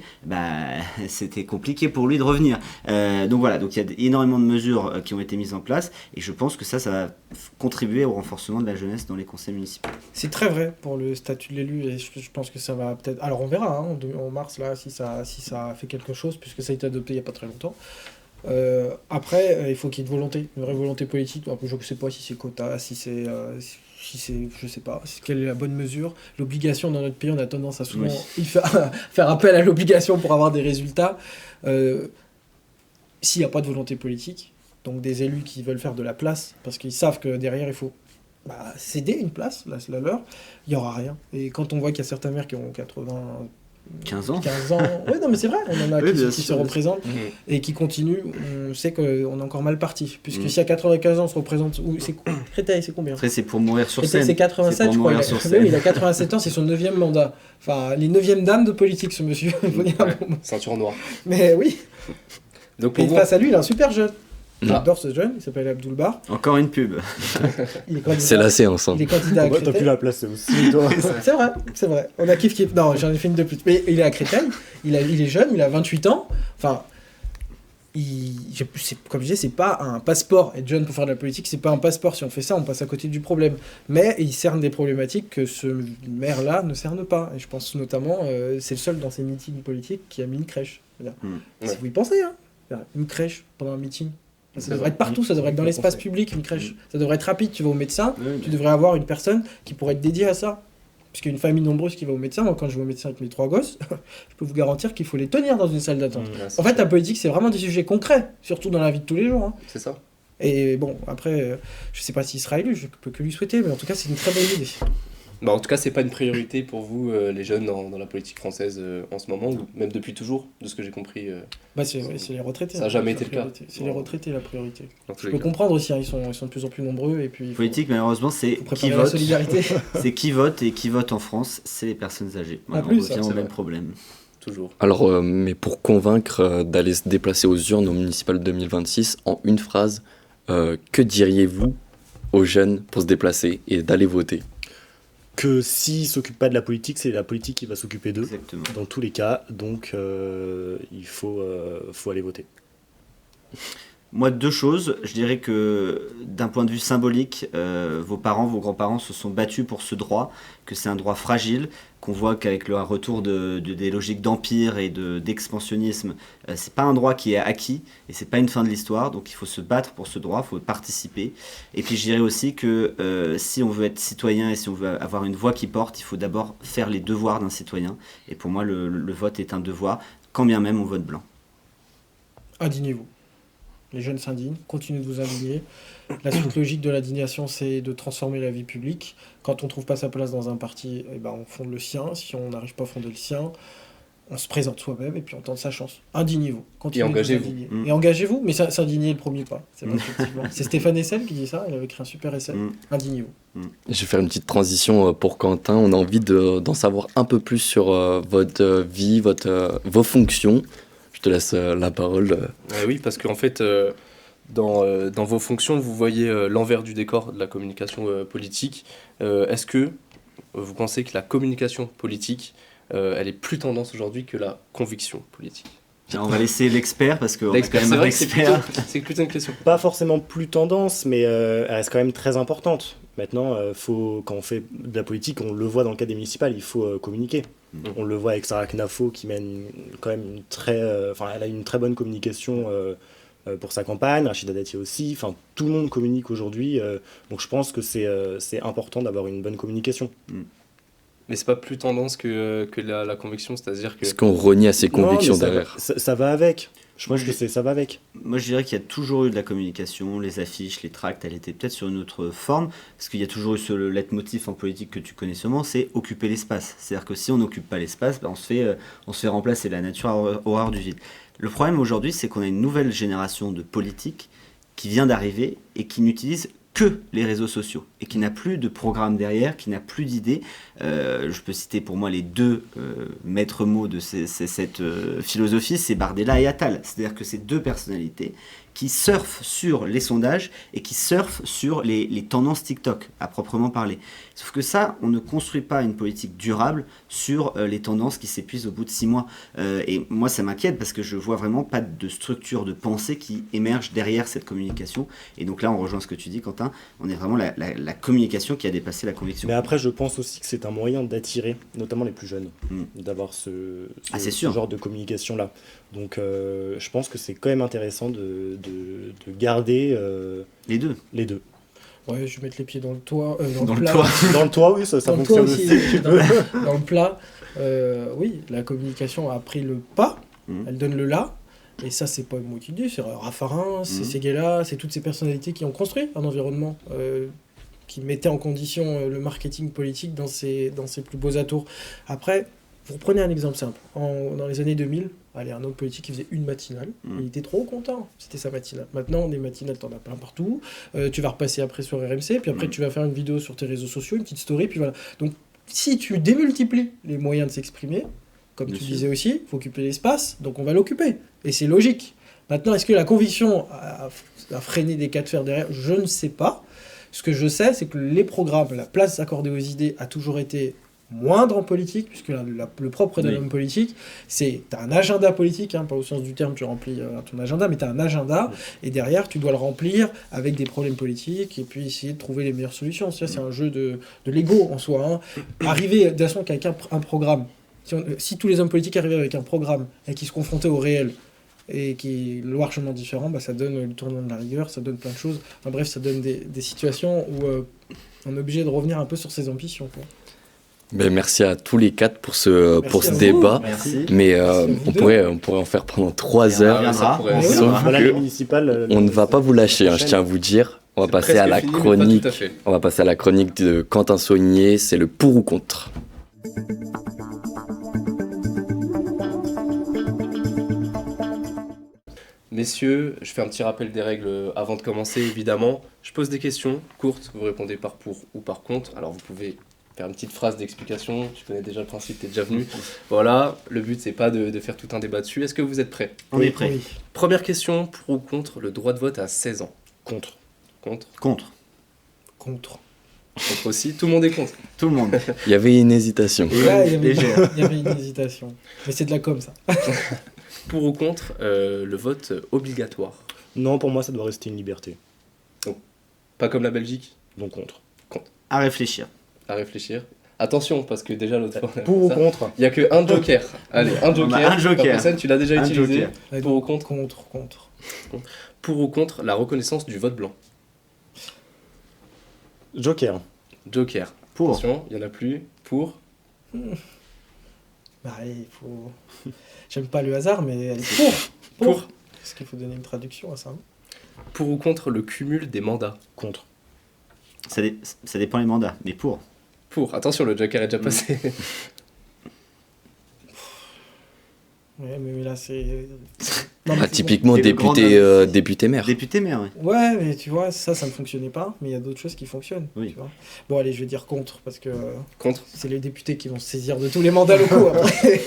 c'était compliqué pour lui de revenir. Donc voilà, donc il y a énormément de mesures qui ont été mises en place, et je pense que ça va contribuer au renforcement de la jeunesse dans les conseils municipaux. C'est très vrai pour le statut de l'élu et je pense que ça va peut-être... Alors on verra hein, en mars là si ça fait quelque chose puisque ça a été adopté il n'y a pas très longtemps. Après, il faut qu'il y ait une volonté, une vraie volonté politique. Donc, je ne sais pas si c'est quota, si c'est, je sais pas, quelle est la bonne mesure. L'obligation dans notre pays, on a tendance à souvent faire appel à l'obligation pour avoir des résultats. S'il n'y a pas de volonté politique, donc des élus qui veulent faire de la place, parce qu'ils savent que derrière il faut céder une place, là c'est la leur, il n'y aura rien. Et quand on voit qu'il y a certains maires qui ont 15 ans. 15 ans. Oui, non, mais c'est vrai, on en a Oui, qui se représentent et qui continuent. On sait qu'on est encore mal parti. Puisque si à 95 ans, on se représente. Créteil, c'est combien? Après, c'est pour mourir sur Créteil, scène. c'est 87, je crois. Il Il a 87 ans, c'est son 9e mandat. Enfin, les 9e dames de politique, ce monsieur. Il faut dire. Ceinture noire. Mais oui. Donc Et pour vous, face à lui, il a un super jeune. Mm. J'adore ce jeune, il s'appelle Abdoul Bar. Encore une pub. Il est candidat- C'est la séance. Hein. Il est candidat à T'as pu Créteil. la placer aussi, toi. C'est vrai. On a kiff. Non, j'en ai fait une de plus. Mais il est à Créteil, il est jeune, il a 28 ans. Enfin, comme je disais, c'est pas un passeport. Être jeune pour faire de la politique, c'est pas un passeport. Si on fait ça, on passe à côté du problème. Mais il cerne des problématiques que ce maire-là ne cerne pas. Et je pense notamment, c'est le seul dans ses meetings politiques qui a mis une crèche. Si vous y pensez, hein. Une crèche pendant un meeting. Ça devrait être partout, ça devrait être dans l'espace public, une crèche. Ça devrait être rapide, tu vas au médecin, tu devrais avoir une personne qui pourrait être dédiée à ça. Puisqu'il y a une famille nombreuse qui va au médecin, moi quand je vais au médecin avec mes 3 gosses, je peux vous garantir qu'il faut les tenir dans une salle d'attente. En fait, la politique, c'est vraiment des sujets concrets, surtout dans la vie de tous les jours. Hein. c'est ça. Et bon, après, je sais pas s'il sera élu, je peux que lui souhaiter, mais en tout cas, c'est une très bonne idée. Bah, en tout cas, c'est pas une priorité pour vous, les jeunes, dans la politique française en ce moment, ou même depuis toujours, de ce que j'ai compris. C'est les retraités. Ça n'a jamais été la le cas. priorité. C'est les retraités la priorité. Dans tous Je les peux cas. comprendre aussi, hein, ils sont de plus en plus nombreux. Et puis, Politique, malheureusement, c'est faut qui préparer la vote. solidarité. C'est qui vote, et qui vote en France, c'est les personnes âgées. Voilà, plus, on revient ça, au c'est même vrai. problème. Toujours. Alors, mais pour convaincre d'aller se déplacer aux urnes au municipal 2026, en une phrase, que diriez-vous aux jeunes pour se déplacer et d'aller voter? Que s'ils ne s'occupent pas de la politique, c'est la politique qui va s'occuper d'eux, Exactement. dans tous les cas. Donc, il faut aller voter. Moi, 2 choses. Je dirais que d'un point de vue symbolique, vos parents, vos grands-parents se sont battus pour ce droit, que c'est un droit fragile, qu'on voit qu'avec le retour des logiques d'empire et d'expansionnisme, c'est pas un droit qui est acquis et c'est pas une fin de l'histoire. Donc il faut se battre pour ce droit, il faut participer. Et puis je dirais aussi que si on veut être citoyen et si on veut avoir une voix qui porte, il faut d'abord faire les devoirs d'un citoyen. Et pour moi, le vote est un devoir, quand bien même on vote blanc. Indignez-vous. Les jeunes s'indignent, continuez de vous indigner. La suite logique de l'indignation, c'est de transformer la vie publique. Quand on ne trouve pas sa place dans un parti, on fonde le sien. Si on n'arrive pas à fonder le sien, on se présente soi-même et puis on tente sa chance. Indignez-vous. Continuez Et engagez-vous. de vous indigner. Et engagez-vous, mais s'indigner est le premier pas. C'est vrai, effectivement. C'est Stéphane Hessel qui dit ça, il avait écrit un super essai. Indignez-vous. Je vais faire une petite transition pour Quentin. On a envie d'en savoir un peu plus sur votre vie, vos fonctions. Je te laisse la parole. Oui, parce qu'en fait, dans vos fonctions, vous voyez l'envers du décor de la communication politique. Est-ce que vous pensez que la communication politique, elle est plus tendance aujourd'hui que la conviction politique? Tiens, on va laisser l'expert parce qu'on a quand même c'est un vrai que expert. c'est plutôt une question. Pas forcément plus tendance, mais elle reste quand même très importante. Maintenant, quand on fait de la politique, on le voit dans le cadre des municipales, il faut communiquer. On le voit avec Sarah Knafo qui mène quand même elle a une très bonne communication pour sa campagne, Rachida Dati aussi. Enfin, tout le monde communique aujourd'hui, donc je pense que c'est important d'avoir une bonne communication. Mais c'est pas plus tendance que la conviction, c'est-à-dire que... Est-ce qu'on renie à ses Non, convictions mais derrière? ça va avec. Je pense que ça va avec. Moi, je dirais qu'il y a toujours eu de la communication, les affiches, les tracts, elle était peut-être sur une autre forme, parce qu'il y a toujours eu ce leitmotiv en politique que tu connais sûrement, c'est occuper l'espace. C'est-à-dire que si on n'occupe pas l'espace, on se fait remplacer, la nature a horreur du vide. Le problème aujourd'hui, c'est qu'on a une nouvelle génération de politiques qui vient d'arriver et qui n'utilise que les réseaux sociaux et qui n'a plus de programme derrière, qui n'a plus d'idées. Je peux citer pour moi les deux maîtres mots de cette philosophie, c'est Bardella et Attal. C'est-à-dire que ces deux personnalités qui surfent sur les sondages et qui surfent sur les tendances TikTok, à proprement parler. Sauf que ça, on ne construit pas une politique durable sur les tendances qui s'épuisent au bout de 6 mois. Et moi, ça m'inquiète parce que je vois vraiment pas de structure de pensée qui émerge derrière cette communication. Et donc là, on rejoint ce que tu dis, Quentin. On est vraiment la communication qui a dépassé la conviction. Mais après, je pense aussi que c'est un moyen d'attirer, notamment les plus jeunes, d'avoir ce genre de communication-là. Donc, je pense que c'est quand même intéressant de garder les deux. Ouais, je vais mettre les pieds dans le toit, Dans le plat. toit. Dans le toit, oui, ça Dans le fonctionne toit aussi. dans le plat. Oui, la communication a pris le pas, elle donne le là. Et ça, c'est pas moi qui le dis, c'est Raffarin, c'est Séguéla, c'est toutes ces personnalités qui ont construit un environnement qui mettait en condition le marketing politique dans ses plus beaux atours. Après, vous reprenez un exemple simple. Dans les années 2000, un homme politique qui faisait une matinale, il était trop content, c'était sa matinale. Maintenant, des matinales, t'en as plein partout. Tu vas repasser après sur RMC, puis après tu vas faire une vidéo sur tes réseaux sociaux, une petite story, puis voilà. Donc, si tu démultiplies les moyens de s'exprimer, comme tu disais aussi, il faut occuper l'espace, donc on va l'occuper. Et c'est logique. Maintenant, est-ce que la conviction a freiné des cas de fer derrière ? Je ne sais pas. Ce que je sais, c'est que les programmes, la place accordée aux idées a toujours été moindre en politique, puisque le propre d'un homme politique, c'est tu as un agenda politique, pas au sens du terme, tu remplis ton agenda, mais tu as un agenda, et derrière, tu dois le remplir avec des problèmes politiques, et puis essayer de trouver les meilleures solutions. Ça, c'est un jeu de l'ego en soi. Arriver, de toute façon, qu'avec un programme, si tous les hommes politiques arrivaient avec un programme et qui se confrontaient au réel et qui est largement différent, ça donne le tournant de la rigueur, ça donne plein de choses. Enfin, bref, ça donne des situations où on est obligé de revenir un peu sur ses ambitions, quoi. Ben, merci à tous les quatre pour ce débat. Merci. Mais on pourrait en faire pendant 3 heures. Sauf on ne va pas vous lâcher, je tiens à vous dire. On va passer à la chronique. On va passer à la chronique de Quentin Saunier, c'est le pour ou contre. Messieurs, je fais un petit rappel des règles avant de commencer, évidemment. Je pose des questions courtes, vous répondez par pour ou par contre. Alors vous pouvez faire une petite phrase d'explication, je connais déjà le principe, t'es déjà venu. Voilà, le but c'est pas de faire tout un débat dessus. Est-ce que vous êtes prêts ? On est prêts. Oui. Première question, pour ou contre le droit de vote à 16 ans ? Contre. Contre ? Contre. Contre. Contre aussi, tout le monde est contre. Tout le monde. Il y avait une hésitation. Ouais, il légère. y avait une hésitation. Mais c'est de la com, ça. Pour ou contre le vote obligatoire ? Non, pour moi, ça doit rester une liberté. Pas comme la Belgique ? Donc contre. À réfléchir. À réfléchir. Attention, parce que déjà l'autre fois... Pour ou contre ? Il n'y a que un joker. Allez, un joker. On a un joker. Personne, tu l'as déjà Un utilisé. joker. Ouais, Pour ou contre ? Contre. Pour ou contre la reconnaissance du vote blanc ? Joker. Joker. Pour. Attention, il n'y en a plus. Pour ? Il faut... J'aime pas le hasard, mais elle est pour. Pour. Parce qu'il faut donner une traduction à ça. Pour ou contre le cumul des mandats ? Contre. Ça dépend les mandats, mais pour. Pour. Attention, le joker est déjà passé. Ouais, mais là, c'est... Typiquement, Et le grand député maire. Député maire, ouais. Ouais, mais tu vois, ça ne fonctionnait pas, mais il y a d'autres choses qui fonctionnent. Oui. Tu vois. Bon, allez, je vais dire contre, parce que Contre. c'est les députés qui vont se saisir de tous les mandats locaux après.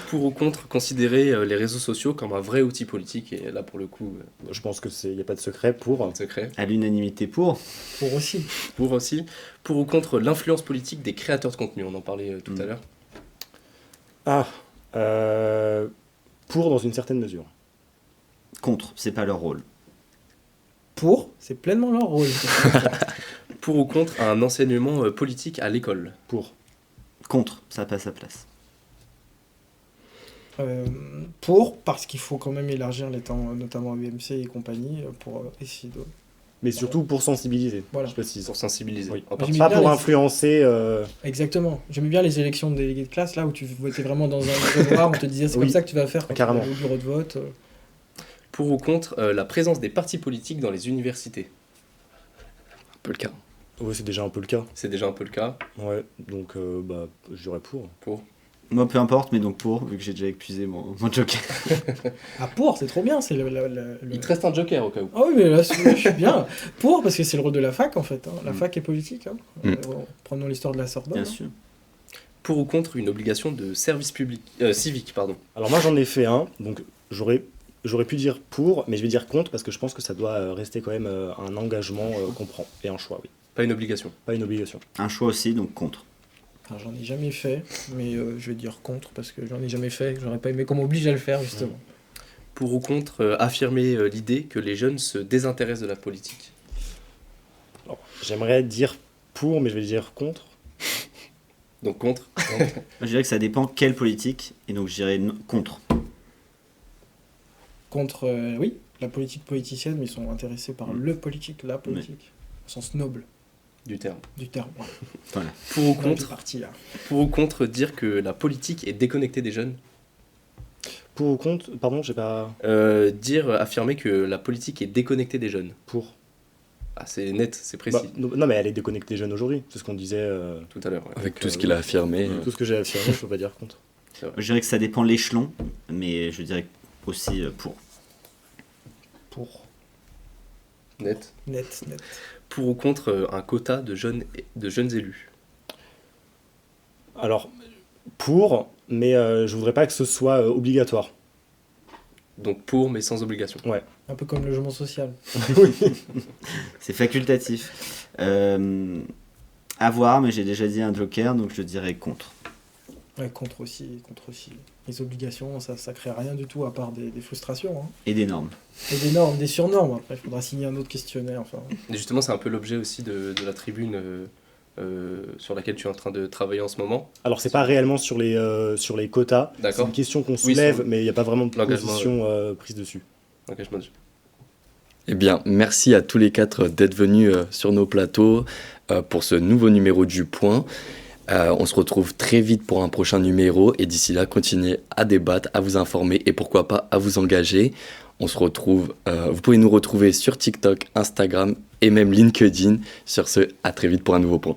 Pour ou contre considérer les réseaux sociaux comme un vrai outil politique ? Et là, pour le coup, Je pense qu'il n'y a pas de secret pour. secret. À l'unanimité pour. Pour aussi. Pour aussi. Pour ou contre l'influence politique des créateurs de contenu ? On en parlait tout à l'heure. Pour dans une certaine mesure. Contre, c'est pas leur rôle. Pour, c'est pleinement leur rôle. Pour ou contre un enseignement politique à l'école ? Pour. Contre, ça n'a pas sa place. Pour, parce qu'il faut quand même élargir les temps, notamment à UMC et compagnie, pour essayer de... Mais surtout pour sensibiliser. Voilà. Je précise. Pour sensibiliser. Oui. En J'ai mis Pas bien pour les- influencer. Exactement. J'aimais bien les élections de délégués de classe, là où tu votais vraiment dans un bureau noir, on te disait c'est Oui. comme ça que tu vas faire quand tu Carrément. vas au bureau de vote. Pour ou contre la présence des partis politiques dans les universités? Un peu le cas. Oui, c'est déjà un peu le cas. C'est déjà un peu le cas. Ouais, donc je dirais pour. Pour. Moi, peu importe, mais donc pour, vu que j'ai déjà épuisé mon joker. Ah, pour, c'est trop bien. C'est Il te reste un joker au cas où. Ah oui, mais là, je suis bien. Pour, parce que c'est le rôle de la fac, en fait. Hein. La fac est politique. Hein. Prenons l'histoire de la Sorbonne. Bien hein. sûr. Pour ou contre une obligation de service public, civique, pardon. Alors moi j'en ai fait un, donc j'aurais pu dire pour, mais je vais dire contre parce que je pense que ça doit rester quand même un engagement qu'on prend et un choix, oui. Pas une obligation. Pas une obligation. Un choix aussi, donc contre. Enfin, j'en ai jamais fait, mais je vais dire contre parce que j'en ai jamais fait. J'aurais pas aimé qu'on m'oblige à le faire, justement. Pour ou contre affirmer l'idée que les jeunes se désintéressent de la politique? Alors, j'aimerais dire pour, mais je vais dire contre. Donc contre. Je dirais que ça dépend quelle politique, et donc je dirais contre. Contre, oui, la politique politicienne, mais ils sont intéressés par le politique, la politique, au sens noble Du terme. du terme. Voilà. Pour ou On est contre, parti là. pour ou contre dire que la politique est déconnectée des jeunes? Pour ou contre, pardon, j'ai pas... Affirmer que la politique est déconnectée des jeunes. Pour. Ah, c'est net, c'est précis. Non mais elle est déconnectée jeune aujourd'hui, c'est ce qu'on disait. Tout à l'heure. Ouais. Avec Donc, tout ce qu'il a affirmé. Tout ce que j'ai affirmé, je peux pas dire contre. Je dirais que ça dépend de l'échelon, mais je dirais aussi pour. Pour. Net. Net. Pour ou contre un quota de jeunes élus? Alors, pour, mais je voudrais pas que ce soit obligatoire. Donc pour, mais sans obligation. Un peu comme le logement social. C'est facultatif. À voir, mais j'ai déjà dit un joker, donc je dirais contre. Ouais, contre aussi. Les obligations, ça crée rien du tout à part des frustrations. Hein. Et des normes. Et des normes, des surnormes. Après, il faudra signer un autre questionnaire. Enfin. Et justement, c'est un peu l'objet aussi de la tribune sur laquelle tu es en train de travailler en ce moment. Alors c'est pas réellement sur les quotas, c'est D'accord. une question qu'on soulève, mais il n'y a pas vraiment de l'engagement, position prise dessus. Engagement. Eh bien, merci à tous les quatre d'être venus sur nos plateaux pour ce nouveau numéro du Point. On se retrouve très vite pour un prochain numéro et d'ici là, continuez à débattre, à vous informer et pourquoi pas à vous engager. On se retrouve, vous pouvez nous retrouver sur TikTok, Instagram et même LinkedIn. Sur ce, à très vite pour un nouveau Point.